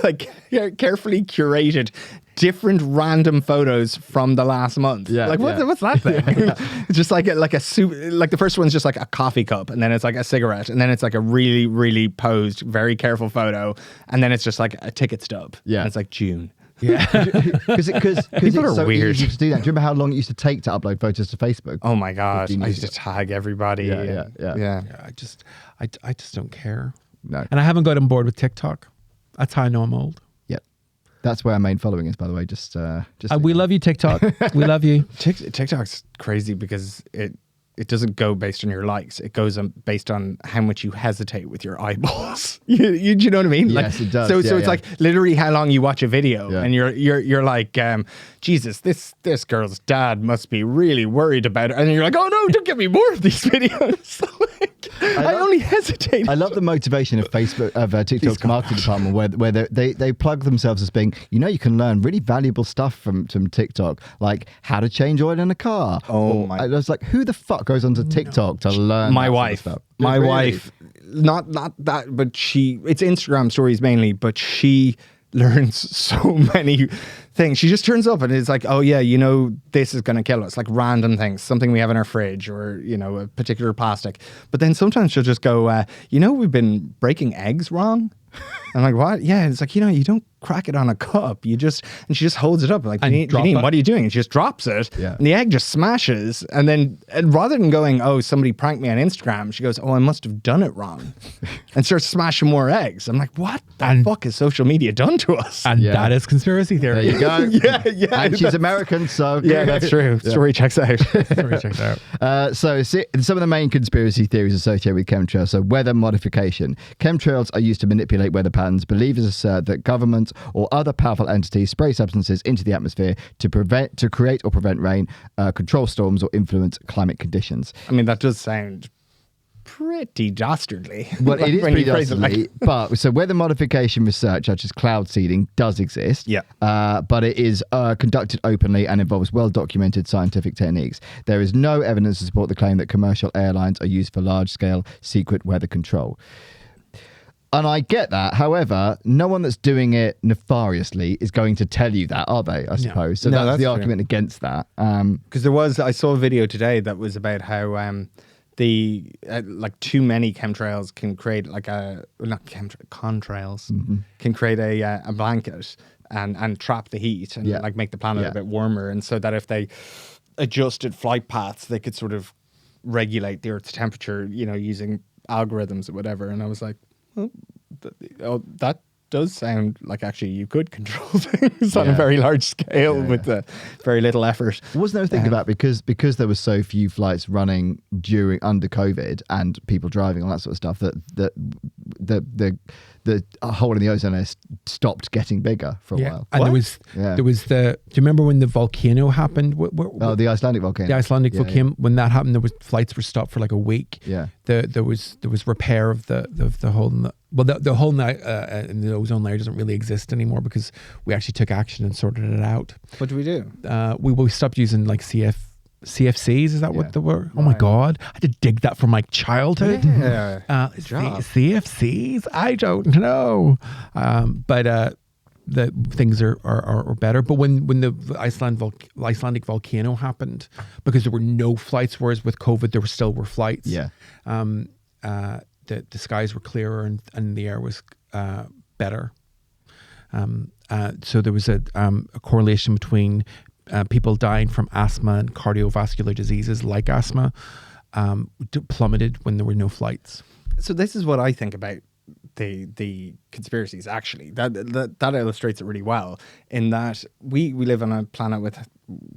like carefully curated different random photos from the last month. Yeah, like yeah. what's that thing? It's just like a soup. Like the first one's just like a coffee cup, and then it's like a cigarette, and then it's like a really really posed, very careful photo, and then it's just like a ticket stub. Yeah. and it's like June. Yeah. Because it's are so weird. easy to do that. Do you remember how long it used to take to upload photos to Facebook? Oh my god! 15 I years used to ago. tag everybody. Yeah. Yeah, I just don't care. No. And I haven't got on board with TikTok. That's how I know I'm old. Yep. That's where our main following is, by the way. Just We love you, TikTok. We love you. TikTok's crazy because it doesn't go based on your likes. It goes based on how much you hesitate with your eyeballs. Do you know what I mean? Yes, it does. So Yeah, it's yeah. like literally how long you watch a video, Yeah. and you're like, Jesus, this girl's dad must be really worried about it, and you're like, oh no, don't give me more of these videos. I only hesitate. I love the motivation of Facebook, of TikTok's marketing department, where they plug themselves as being, you can learn really valuable stuff from TikTok, like how to change oil in a car. I was like, who the fuck goes onto TikTok to learn? My that wife, sort of stuff? my Really? wife, not that, but it's Instagram stories mainly, but she learns so many things. She just turns up and is like, oh yeah, this is going to kill us, like random things, something we have in our fridge, or a particular plastic. But then sometimes she'll just go, we've been breaking eggs wrong. I'm like, what? Yeah, it's like, you don't crack it on a cup. And she just holds it up like, Janine, what are you doing? And she just drops it, and the egg just smashes. And then rather than going, oh, somebody pranked me on Instagram, she goes, oh, I must have done it wrong, and starts smashing more eggs. I'm like, what the fuck has social media done to us? And that is conspiracy theory. There you go. yeah. And she's American, so Yeah, that's true. Story checks out. Sorry, check that out. So some of the main conspiracy theories associated with chemtrails. So weather modification. Chemtrails are used to manipulate weather patterns. Believers assert that governments or other powerful entities spray substances into the atmosphere to create or prevent rain, control storms, or influence climate conditions. I mean, that does sound pretty dastardly. Well, it is when pretty you phrase it like- dastardly, but so weather modification research, such as cloud seeding, does exist. Yeah. But it is conducted openly and involves well-documented scientific techniques. There is no evidence to support the claim that commercial airlines are used for large-scale secret weather control. And I get that. However, no one that's doing it nefariously is going to tell you that, are they? I suppose. So No, that's that's the true. argument against that. Because I saw a video today that was about how too many chemtrails can create contrails can create a blanket and trap the heat and make the planet a bit warmer, and so that if they adjusted flight paths, they could sort of regulate the Earth's temperature, using algorithms or whatever. And I was like, that does sound like actually you could control things on a very large scale with very little effort. Wasn't there a thing about because there were so few flights running under COVID and people driving, all that sort of stuff, that the hole in the ozone layer stopped getting bigger for a while. And there was do you remember when the volcano happened? The Icelandic volcano. The Icelandic volcano. When that happened, flights were stopped for like a week. Yeah. There was repair of the hole in the hole in the ozone layer doesn't really exist anymore because we actually took action and sorted it out. What do we do? We stopped using like CFCs, is that what they were? Oh my God. I had to dig that from my childhood. Yeah. Good job. CFCs? I don't know. But the things are better. But when the Icelandic volcano happened, because there were no flights, whereas with COVID, there still were flights. Yeah. The skies were clearer and the air was better. So there was a correlation between people dying from asthma and cardiovascular diseases like asthma plummeted when there were no flights. So this is what I think about the conspiracies. Actually, that illustrates it really well. In that we live on a planet with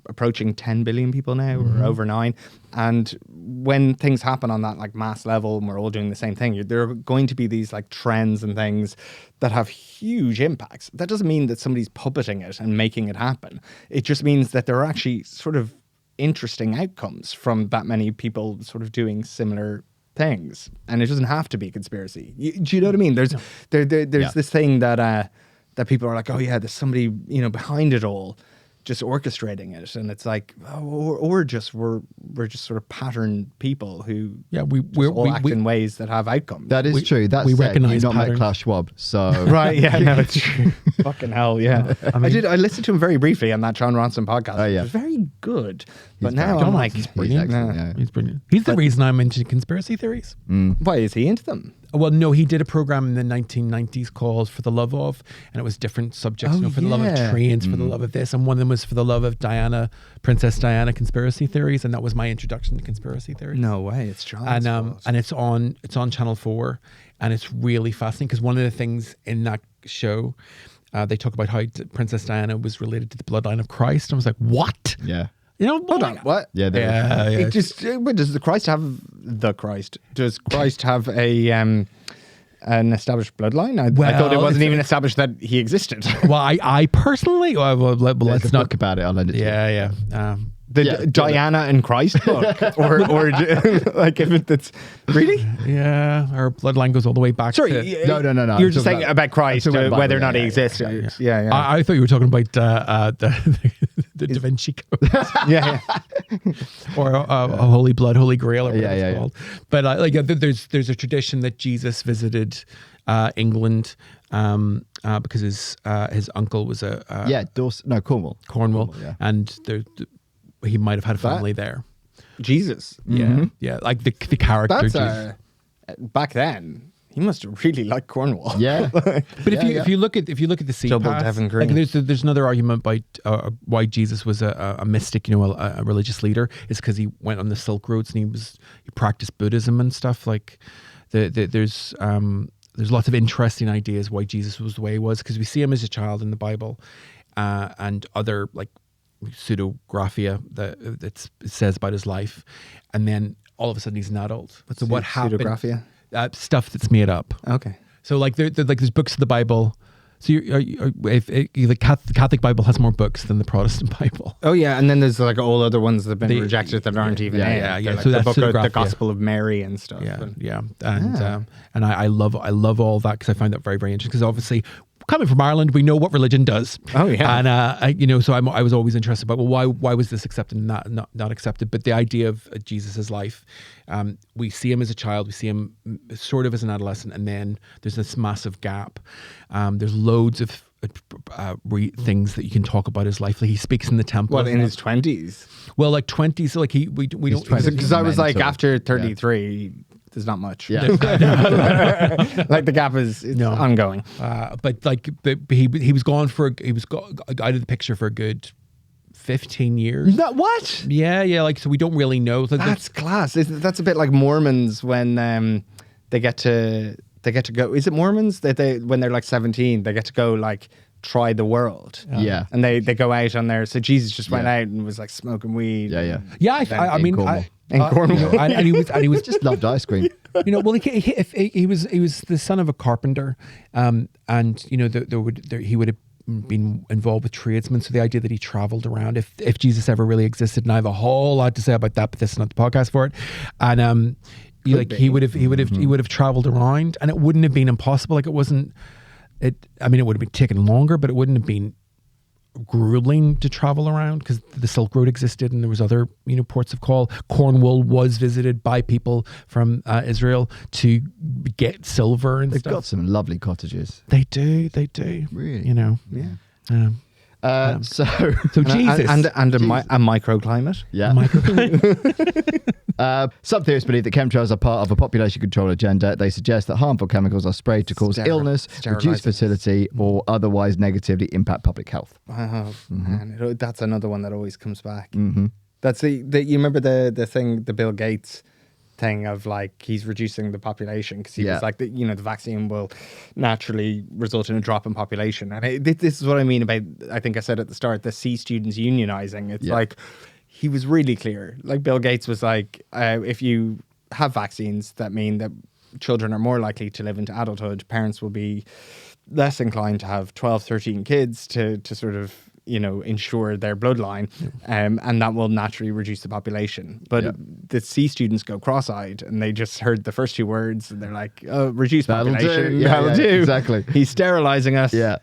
approaching 10 billion people now, or over 9, and when things happen on that like mass level, and we're all doing the same thing, there are going to be these like trends and things that have huge impacts. That doesn't mean that somebody's puppeting it and making it happen. It just means that there are actually sort of interesting outcomes from that many people sort of doing similar things, and it doesn't have to be a conspiracy. Do you know what I mean? There's this thing that people are like, oh yeah, there's somebody behind it all, just orchestrating it, and it's like, we're just sort of pattern people who we act in ways that have outcomes. That is true. That's we said, recognize you've not met patterns. Klaus Schwab, so Right, yeah, no, it's true. Fucking hell, yeah. I listened to him very briefly on that John Ronson podcast. Oh, yeah. It was very good. But He's now very I'm good. like, He's brilliant. excellent, yeah. He's brilliant. He's the reason I'm into conspiracy theories. why is he into them? Well, no, he did a program in the 1990s called For the Love Of, and it was different subjects, for the love of trains, for the love of this, and one of them was for the love of Princess Diana conspiracy theories, and that was my introduction to conspiracy theories. No way, it's John's fault. And it's on Channel 4, and it's really fascinating because one of the things in that show, they talk about how Princess Diana was related to the bloodline of Christ. I was like, what? Yeah. You know, Hold on, what? Yeah. It just, but does Christ have an established bloodline? I thought it wasn't even established that he existed. Well, I personally, let's not talk about it. I'll end it. Yeah. Diana and Christ book, or like if it's really, yeah, our bloodline goes all the way back. Sorry, no. You're just saying about Christ, whether or not he exists. Yeah. I thought you were talking about the Da Vinci Code. yeah. Or a Holy Blood, Holy Grail, or whatever it's called. Yeah. But there's a tradition that Jesus visited England because his uncle was Cornwall. Cornwall, yeah. and he might have had a family there. Jesus. Yeah, like the character. That's back then. He must have really liked Cornwall. Yeah. But if you look at the sea Double path, Devon Green. like there's another argument about why Jesus was a mystic, a religious leader, is because he went on the Silk Roads and he practiced Buddhism and stuff. Like there's lots of interesting ideas why Jesus was the way he was, because we see him as a child in the Bible, and other like pseudographia that it says about his life, and then all of a sudden he's an adult. So what happened? Pseudographia? Stuff that's made up. Okay. So like there's books of the Bible. So the Catholic Bible has more books than the Protestant Bible. Oh yeah, and then there's like all other ones that have been rejected that aren't even in. Yeah. Like So the that's book of the pseudographia. Gospel of Mary and stuff. And I love all that because I find that very, very interesting. Because obviously, coming from Ireland, we know what religion does. Oh yeah. And so I was always interested about, well, why was this accepted and not accepted? But the idea of Jesus' life, we see him as a child, we see him sort of as an adolescent, and then there's this massive gap. There's loads of things that you can talk about his life. Like he speaks in the temple. What, in his 20s? Well, like 20s. So like we don't. Because I was like, after 33. There's not much. Yeah. Like the gap is ongoing. But he was gone out of the picture for a good 15 years. What? Yeah. Like, so we don't really know. That's class. That's a bit like Mormons when they get to go. Is it Mormons that when they're like 17, they get to go like try the world. Yeah. And they go out on there. So Jesus just went out and was like smoking weed. Yeah. I mean, in Cornwall. and he was Just loved ice cream. Well, he was the son of a carpenter, and he would have been involved with tradesmen. So the idea that he traveled around, if Jesus ever really existed, and I have a whole lot to say about that, but this is not the podcast for it. And he would have traveled around, and it wouldn't have been impossible. Like it wasn't. It would have been taken longer, but it wouldn't have been grueling to travel around because the Silk Road existed and there was other ports of call. Cornwall was visited by people from Israel to get silver and They've stuff. got some lovely cottages. They do. Really? Yeah. So Jesus and a microclimate. Yeah. Some theorists believe that chemtrails are part of a population control agenda. They suggest that harmful chemicals are sprayed to cause illness, reduce fertility, or otherwise negatively impact public health. Oh, man. That's another one that always comes back. Mm-hmm. That's you remember the thing, the Bill Gates thing of like he's reducing the population because he was like the vaccine will naturally result in a drop in population, and this is what I mean about, I think I said at the start, the C students unionizing. It's like he was really clear. Like Bill Gates was like, if you have vaccines that mean that children are more likely to live into adulthood, parents will be less inclined to have 12, 13 kids to sort of ensure their bloodline, and that will naturally reduce the population. But the C students go cross-eyed and they just heard the first two words and they're like, oh, reduce population. That'll do. Exactly. He's sterilizing us. Yeah.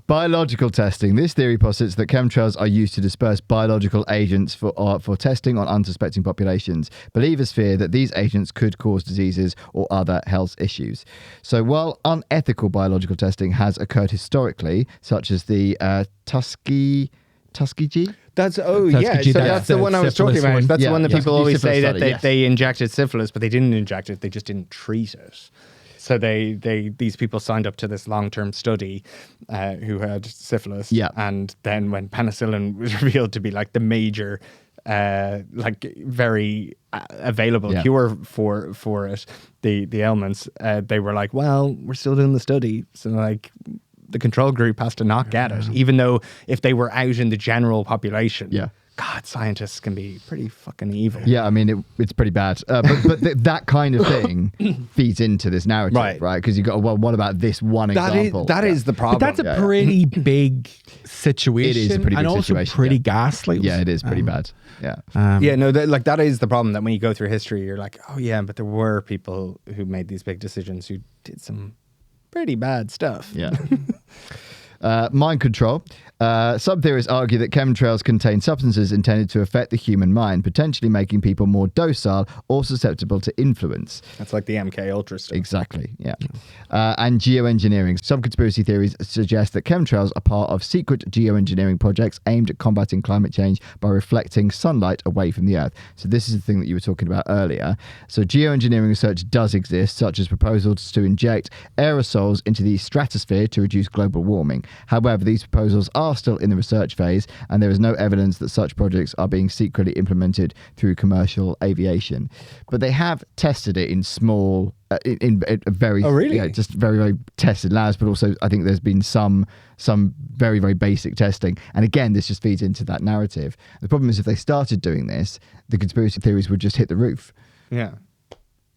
Biological testing. This theory posits that chemtrails are used to disperse biological agents for testing on unsuspecting populations. Believers fear that these agents could cause diseases or other health issues. So while unethical biological testing has occurred historically, such as the Tuskegee Tuskegee? That's Tuskegee, So that's that's the the one I was talking syphilis about. one. That's the one that people Tuskegee always say syphilis that study, yes. they injected syphilis, but they didn't inject it. They just didn't treat it. So these people signed up to this long-term study who had syphilis. Yeah. And then when penicillin was revealed to be like the major, like very available Yeah. cure for it, the ailments, they were like, well, we're still doing the study. So like the control group has to not get it, even though if they were out in the general population. Yeah. God, scientists can be pretty fucking evil. Yeah, I mean, it's pretty bad. But that kind of thing feeds into this narrative, right? Because you got, well, what about this one example? That is the problem. But that's a pretty big situation. It is a pretty big and also situation, pretty yeah. ghastly. Yeah, it is pretty bad. Yeah. Yeah, no, that is the problem, that when you go through history, you're like, oh yeah, but there were people who made these big decisions who did some pretty bad stuff. Yeah. Mind control. Some theorists argue that chemtrails contain substances intended to affect the human mind, potentially making people more docile or susceptible to influence. That's like the MK Ultra stuff. Exactly, yeah. And geoengineering. Some conspiracy theories suggest that chemtrails are part of secret geoengineering projects aimed at combating climate change by reflecting sunlight away from the Earth. So this is the thing that you were talking about earlier. So geoengineering research does exist, such as proposals to inject aerosols into the stratosphere to reduce global warming. However, these proposals are still in the research phase, and there is no evidence that such projects are being secretly implemented through commercial aviation. But they have tested it in small, in a very, just very, very tested labs. But also, I think there's been some very, very basic testing. And again, this just feeds into that narrative. The problem is, if they started doing this, the conspiracy theories would just hit the roof. Yeah.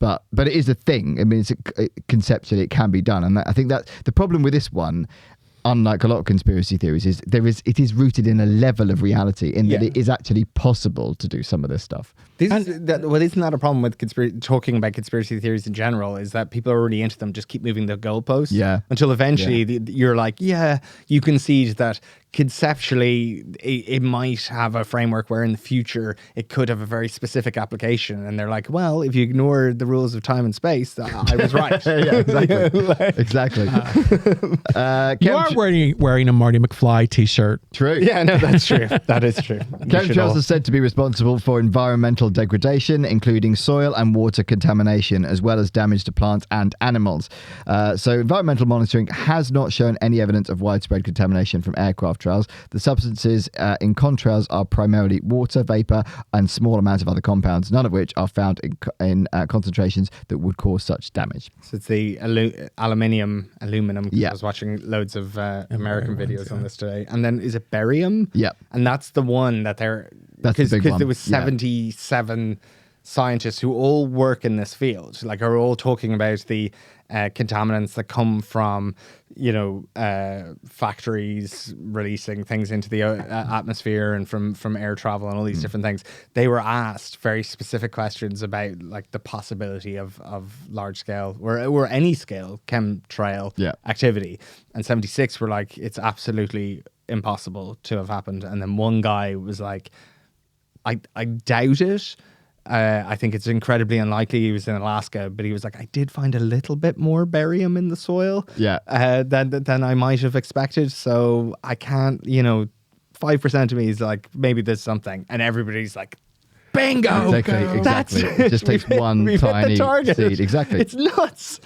But it is a thing. I mean, conceptually, it can be done. And I think that the problem with this one, unlike a lot of conspiracy theories, is it is rooted in a level of reality in that it is actually possible to do some of this stuff. Isn't that a problem with talking about conspiracy theories in general, is that people are already into them, just keep moving the goalposts. Yeah. Until eventually you're like, yeah, you concede that conceptually it might have a framework where in the future it could have a very specific application. And they're like, well, if you ignore the rules of time and space, I was right. Yeah, exactly. Exactly. You are wearing a Marty McFly t-shirt. True. Yeah, no, that's true. That is true. Chemtrails are said to be responsible for environmental degradation, including soil and water contamination, as well as damage to plants and animals. So environmental monitoring has not shown any evidence of widespread contamination from aircraft trails. The substances in contrails are primarily water vapor and small amounts of other compounds, none of which are found in concentrations that would cause such damage. So it's the aluminum. Yeah. I was watching loads of American videos on this today. And then is it barium? Yeah. And that's the one that they're... That's the big Because one. there was 77 scientists who all work in this field, like are all talking about the contaminants that come from, factories releasing things into the atmosphere and from air travel and all these different things. They were asked very specific questions about like the possibility of large scale or any scale chemtrail activity. And 76 were like, it's absolutely impossible to have happened. And then one guy was like, I doubt it. I think it's incredibly unlikely. He was in Alaska, but he was like, I did find a little bit more barium in the soil than I might have expected. So I can't, 5% of me is like, maybe there's something. And everybody's like, bingo! Exactly. It just takes one tiny seed. Exactly. It's nuts.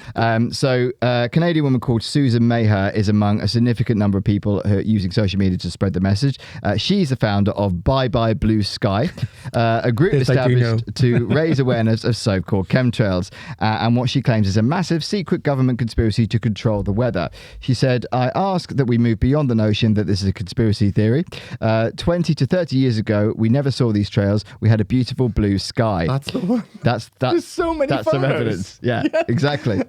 So a Canadian woman called Susan Maher is among a significant number of people who are using social media to spread the message. She's the founder of Bye Bye Blue Sky, a group established to raise awareness of so-called chemtrails and what she claims is a massive secret government conspiracy to control the weather. She said, I ask that we move beyond the notion that this is a conspiracy theory. 20 to 30 years ago, we never saw these trails. We had a beautiful blue sky. That's the one. There's so many That's some photos. evidence. Yeah, exactly.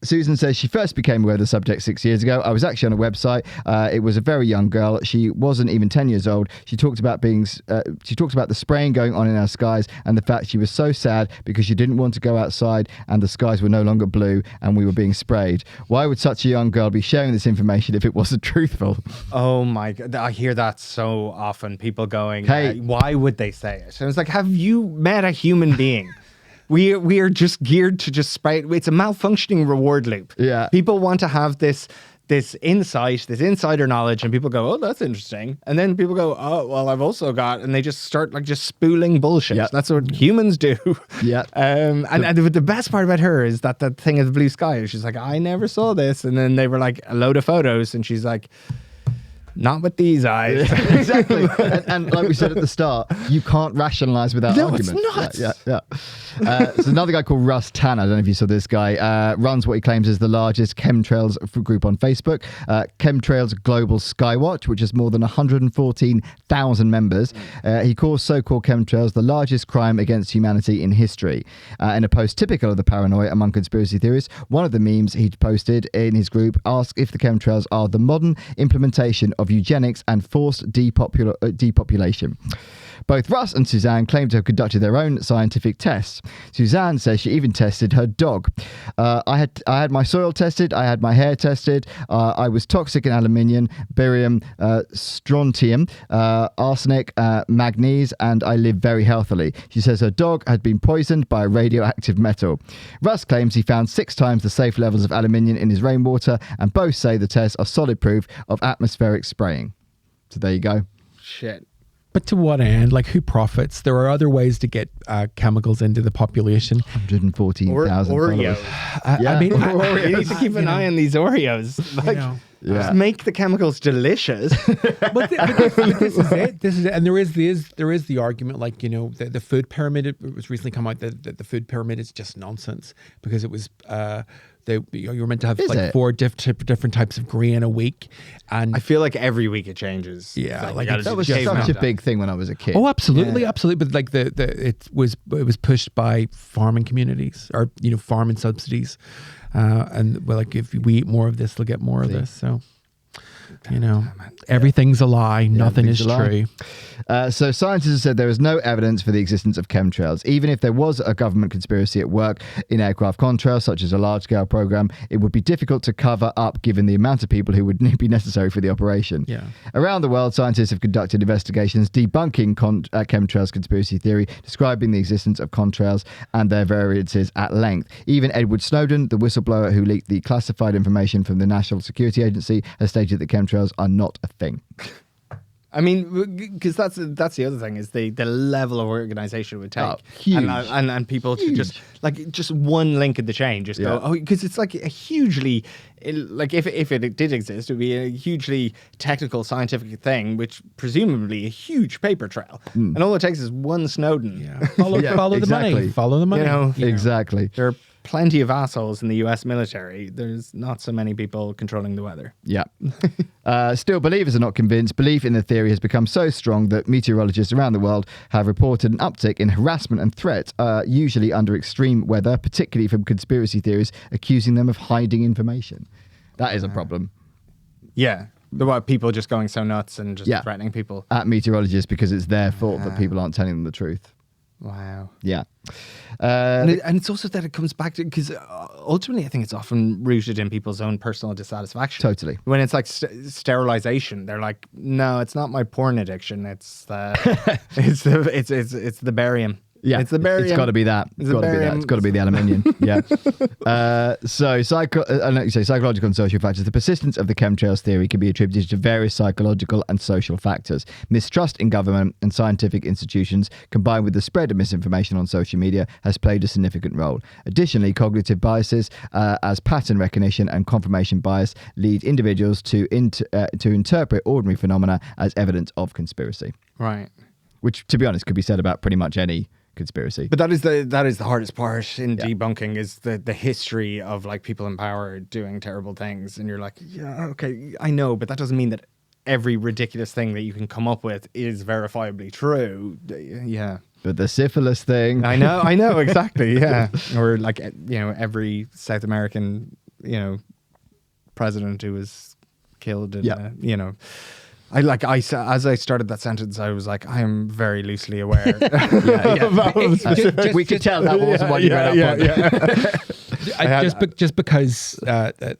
Susan says she first became aware of the subject 6 years ago. I was actually on a website. It was a very young girl. She wasn't even 10 years old. She talked about the spraying going on in our skies and the fact she was so sad because she didn't want to go outside and the skies were no longer blue and we were being sprayed. Why would such a young girl be sharing this information if it wasn't truthful? Oh my God. I hear that so often. People going, Hey. why would they say it? And it's like, have you met a human being We are just geared to just spray. It's a malfunctioning reward loop. Yeah. People want to have this insight, this insider knowledge, and people go, oh, that's interesting. And then people go, oh, well, I've also got, and they just start like just spooling bullshit. Yep. That's what humans do. Yeah. And the best part about her is that thing of the blue sky. She's like, I never saw this. And then they were like a load of photos, and she's like, not with these eyes. Exactly. And like we said at the start, you can't rationalize without argument. It's nuts. Yeah. There's another guy called Russ Tanner. I don't know if you saw this guy. Runs what he claims is the largest chemtrails group on Facebook. Chemtrails Global Skywatch, which has more than 114,000 members. He calls so-called chemtrails the largest crime against humanity in history. In a post typical of the paranoia among conspiracy theorists, one of the memes he'd posted in his group asked if the chemtrails are the modern implementation of eugenics and forced depopulation. Both Russ and Suzanne claim to have conducted their own scientific tests. Suzanne says she even tested her dog. I had my soil tested. I had my hair tested. I was toxic in aluminium, barium, strontium, arsenic, manganese, and I live very healthily. She says her dog had been poisoned by a radioactive metal. Russ claims he found 6 times the safe levels of aluminium in his rainwater, and both say the tests are solid proof of atmospheric spraying. So there you go. Shit. But to what end? Like, who profits? There are other ways to get chemicals into the population. 114,000 Oreos. Yeah. I mean, You need to keep an eye on these Oreos. Like, just make the chemicals delicious. but this is it. This is it. And there is the argument, like, you know, the food pyramid. It was recently come out that the food pyramid is just nonsense, because it was you were meant to have like 4 different types of grain a week, and I feel like every week it changes. Yeah, like That was such a big thing when I was a kid. oh, absolutely. But like it was pushed by farming communities, or, you know, farming subsidies, and well, like, if we eat more of this, they'll get more of this. So, you know, everything's a lie. Nothing is true. So scientists have said there is no evidence for the existence of chemtrails. Even if there was a government conspiracy at work in aircraft contrails, such as a large-scale program, it would be difficult to cover up given the amount of people who would be necessary for the operation. Yeah. Around the world, scientists have conducted investigations debunking chemtrails conspiracy theory, describing the existence of contrails and their variances at length. Even Edward Snowden, the whistleblower who leaked the classified information from the National Security Agency, has stated that chemtrails are not a thing. I mean, because that's the other thing, is the level of organization it would take. Oh, huge. And people to just one link in the chain, just go, oh, because it's like a hugely, like if it did exist, it would be a hugely technical scientific thing, which presumably a huge paper trail. And all it takes is one Snowden. Yeah. Follow the money. Follow the money. You know, Exactly. there are plenty of assholes in the US military. There's not so many people controlling the weather. Yeah. Still, believers are not convinced. Belief in the theory has become so strong that meteorologists around the world have reported an uptick in harassment and threats, usually under extreme weather, particularly from conspiracy theories accusing them of hiding information. That is a problem. Yeah. People just going so nuts and just threatening people. At meteorologists, because it's their fault that people aren't telling them the truth. Wow. Yeah. And it's also that it comes back to, because ultimately I think it's often rooted in people's own personal dissatisfaction. Totally. When it's like sterilization, they're like, no, it's not my porn addiction. It's the it's the barium. Yeah, it's the barium. It's got to be that. It's got to be that. It's got to be the aluminium. Yeah. So psychological and social factors. The persistence of the chemtrails theory can be attributed to various psychological and social factors. Mistrust in government and scientific institutions, combined with the spread of misinformation on social media, has played a significant role. Additionally, cognitive biases, as pattern recognition and confirmation bias, lead individuals to interpret ordinary phenomena as evidence of conspiracy. Right. Which, to be honest, could be said about pretty much any conspiracy. But that is the hardest part in debunking, is the history of like people in power doing terrible things, and you're like, yeah, okay, I know, but that doesn't mean that every ridiculous thing that you can come up with is verifiably true. Yeah. But the syphilis thing. I know exactly. Yeah. Or like, you know, every South American, you know, president who was killed in you know, as I started that sentence, I was like, I am very loosely aware. We could tell that wasn't what you read up on. Just because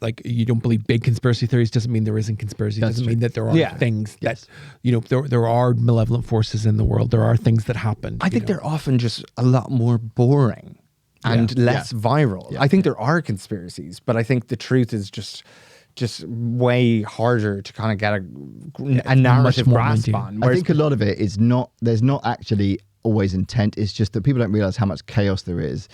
like you don't believe big conspiracy theories doesn't mean there isn't conspiracy. Doesn't mean that there aren't things that, you know, there are malevolent forces in the world. There are things that happen. I think they're often just a lot more boring. and less viral. I think there are conspiracies, but I think the truth is just way harder to kind of get a narrative grasp on. I think a lot of it is there's not actually always intent. It's just that people don't realize how much chaos there is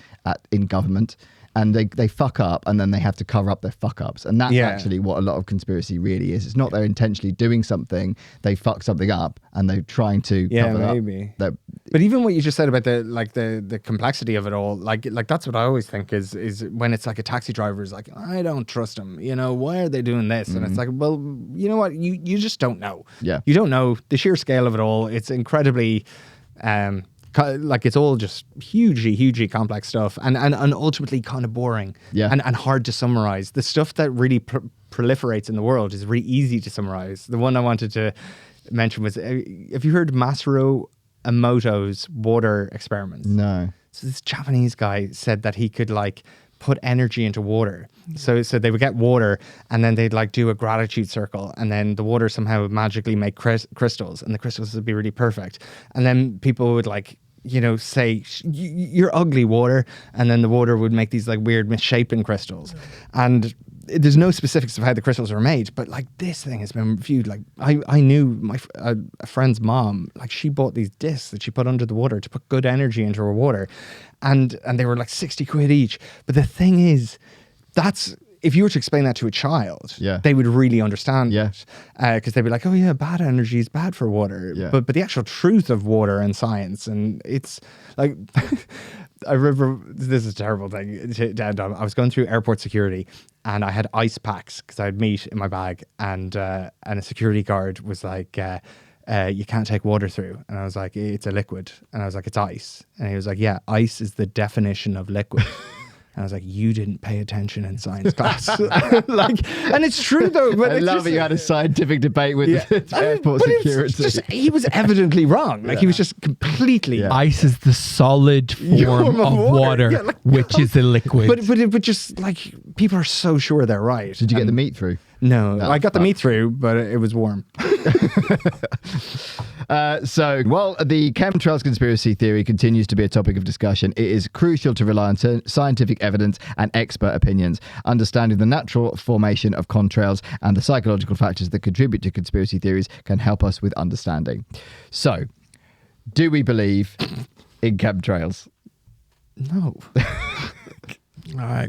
in government. And they fuck up, and then they have to cover up their fuck ups, and that's actually what a lot of conspiracy really is. It's not they're intentionally doing something; they fuck something up, and they're trying to cover maybe. up. But even what you just said about the complexity of it all, like that's what I always think is when it's like a taxi driver is like, I don't trust him. You know, why are they doing this? And it's like, well, you know what? You just don't know. Yeah, you don't know the sheer scale of it all. It's incredibly. Like it's all just hugely complex stuff and ultimately kind of boring and hard to summarize. The stuff that really proliferates in the world is really easy to summarize. The one I wanted to mention was, have you heard Masaru Emoto's water experiments? No. So this Japanese guy said that he could like put energy into water. So they would get water and then they'd like do a gratitude circle, and then the water somehow would magically make crystals, and the crystals would be really perfect. And then people would like, you know, say, you're ugly, water. And then the water would make these like weird misshapen crystals. And there's no specifics of how the crystals are made, but like this thing has been viewed like I knew a friend's mom, like she bought these discs that she put under the water to put good energy into her water, and they were like 60 quid each. But the thing is, that's if you were to explain that to a child, they would really understand it, because they'd be like, oh yeah, bad energy is bad for water. But the actual truth of water and science, and it's like I remember, this is a terrible thing to end on. I was going through airport security and I had ice packs because I had meat in my bag, and a security guard was like, you can't take water through. And I was like, it's a liquid. And I was like, it's ice. And he was like, yeah, ice is the definition of liquid. And I was like, you didn't pay attention in science class. Like, and it's true though. But I love that you had a scientific debate with airport security. He was evidently wrong. Like he was just completely. Ice is the solid form of water, which is a liquid. But just like people are so sure they're right. Did you get the meat through? No, I got the meat through, but it was warm. So, while the chemtrails conspiracy theory continues to be a topic of discussion, it is crucial to rely on scientific evidence and expert opinions. Understanding the natural formation of contrails and the psychological factors that contribute to conspiracy theories can help us with understanding. So, do we believe in chemtrails? No.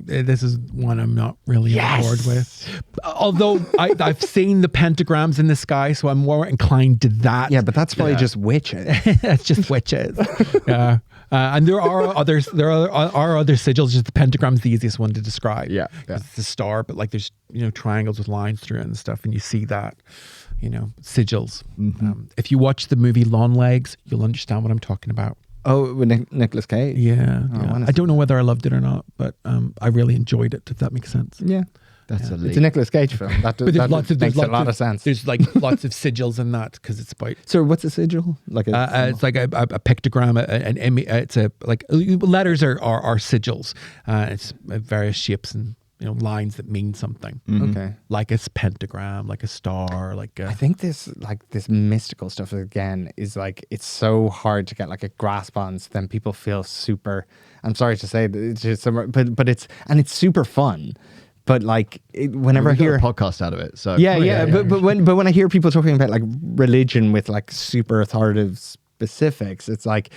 This is one I'm not really on board with. Although I've seen the pentagrams in the sky, so I'm more inclined to that. Yeah, but that's probably just witches. That's just witches. Yeah. And there are others. There are other sigils. Just the pentagram's the easiest one to describe. Yeah. It's the star, but like there's triangles with lines through it and stuff, and you see that. Sigils. Mm-hmm. If you watch the movie Long Legs, you'll understand what I'm talking about. Oh, with Nicolas Cage? Yeah. I don't know whether I loved it or not, but I really enjoyed it, if that makes sense. Yeah. It's a Nicolas Cage film. That makes a lot of sense. There's like lots of sigils in that because it's about. So what's a sigil? Like it's like a pictogram. It's like letters are sigils. It's various shapes and lines that mean something. Mm-hmm. Okay. Like a pentagram, like a star, like a... I think this mystical stuff again is like, it's so hard to get like a grasp on, so then people feel super, I'm sorry to say, but it's super fun. But like whenever I hear a podcast out of it, so but when I hear people talking about like religion with like super authoritative specifics, it's like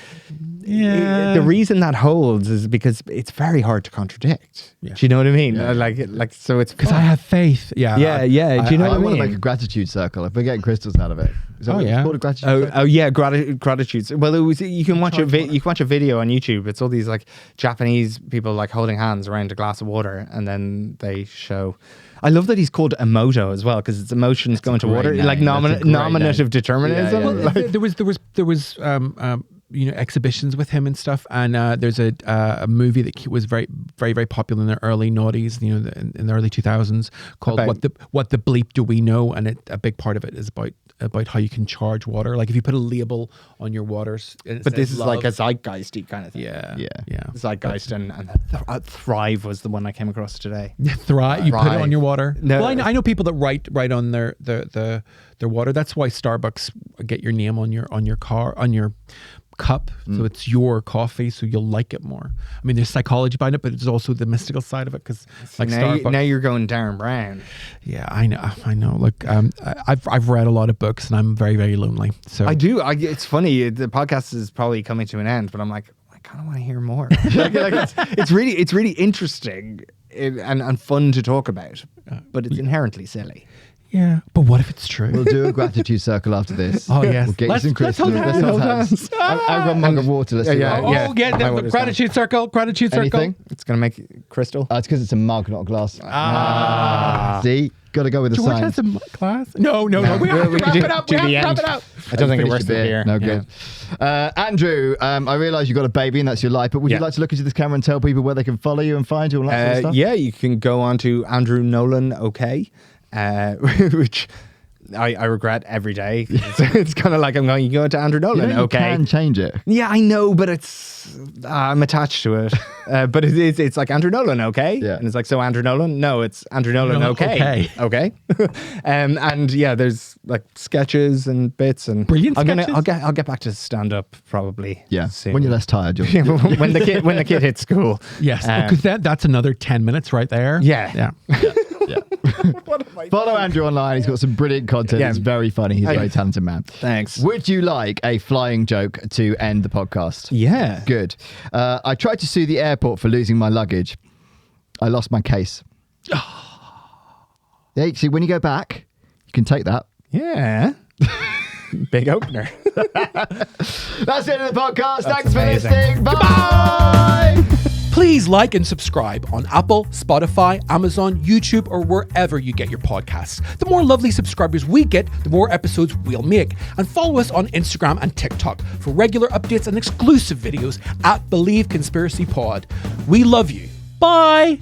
the reason that holds is because it's very hard to contradict. Do you know what I mean? Like so it's because I have faith. Do you know what I mean? I want to make a gratitude circle if we're getting crystals out of it. Is that what it's called, a gratitude circle? Gratitudes. Well, you can watch a video on YouTube. It's all these like Japanese people like holding hands around a glass of water, and then they show. I love that he's called Emoto as well, because it's emotions going to water, like nominative determinism. Well, there was exhibitions with him and stuff, and there's a movie that was very very very popular in the early noughties, in the early 2000s, called What the Bleep Do We Know, and a big part of it is about how you can charge water, like if you put a label on your waters. But this is like a zeitgeisty kind of thing. Yeah. Zeitgeist and Thrive was the one I came across today. Thrive. You put it on your water. No. Well, I know people that write on their water. That's why Starbucks get your name on your car, on your cup, so it's your coffee, so you'll like it more. I mean, there's psychology behind it, but it's also the mystical side of it, because like Starbucks. Now you're going Darren Brown. Yeah, I know. Look, I've read a lot of books, and I'm very, very lonely. So I do. It's funny. The podcast is probably coming to an end, but I'm like, I kind of want to hear more. It's really interesting and fun to talk about, but it's inherently silly. yeah, but what if it's true? We'll do a gratitude circle after this. Oh, yes. We'll get Let's- you some crystals. let's Let's hold hold hands. hands. I'll grab a mug of water. Let's do Yeah, that. yeah. Oh, yeah, My the water's gratitude circle. Anything? It's gonna make it crystal. It's because it's a mug, not a glass. See? Got to go with the George science. has a class. No. We have to wrap it up. We have to wrap it up. I don't think it Finish works the beer. here. No good. Andrew, I realise you've got a baby and that's your life, but would you Yeah. like to look into this camera and tell people where they can follow you and find you and all that sort of stuff? Yeah, you can go on to Andrew Nolan OK, which I regret every day. It's kind of like I'm going, you go to Andrew You Nolan know you OK. can change it. Yeah, I know, but I'm attached to it. But it's like Andrew Nolan, okay? Yeah. And it's like, so Andrew Nolan? No, it's Andrew Nolan, okay. Okay. And yeah, there's like sketches and bits and Brilliant sketches. I'll get back to stand up probably. Yeah. soon. When you're less tired, you'll. when the kid hits school. Yes, because that's another 10 minutes right there. Yeah. Follow Andrew online. He's got some brilliant content. Yeah. It's very funny. He's a very talented man. Thanks. Would you like a flying joke to end the podcast? Yeah. Good. I tried to sue the airport for losing my luggage. I lost my case. Yeah, see, when you go back, you can take that. Yeah. Big opener. That's the end of the podcast. Thanks amazing. for listening. Bye. Please like and subscribe on Apple, Spotify, Amazon, YouTube, or wherever you get your podcasts. The more lovely subscribers we get, the more episodes we'll make. And follow us on Instagram and TikTok for regular updates and exclusive videos at Believe Conspiracy Pod. We love you. Bye.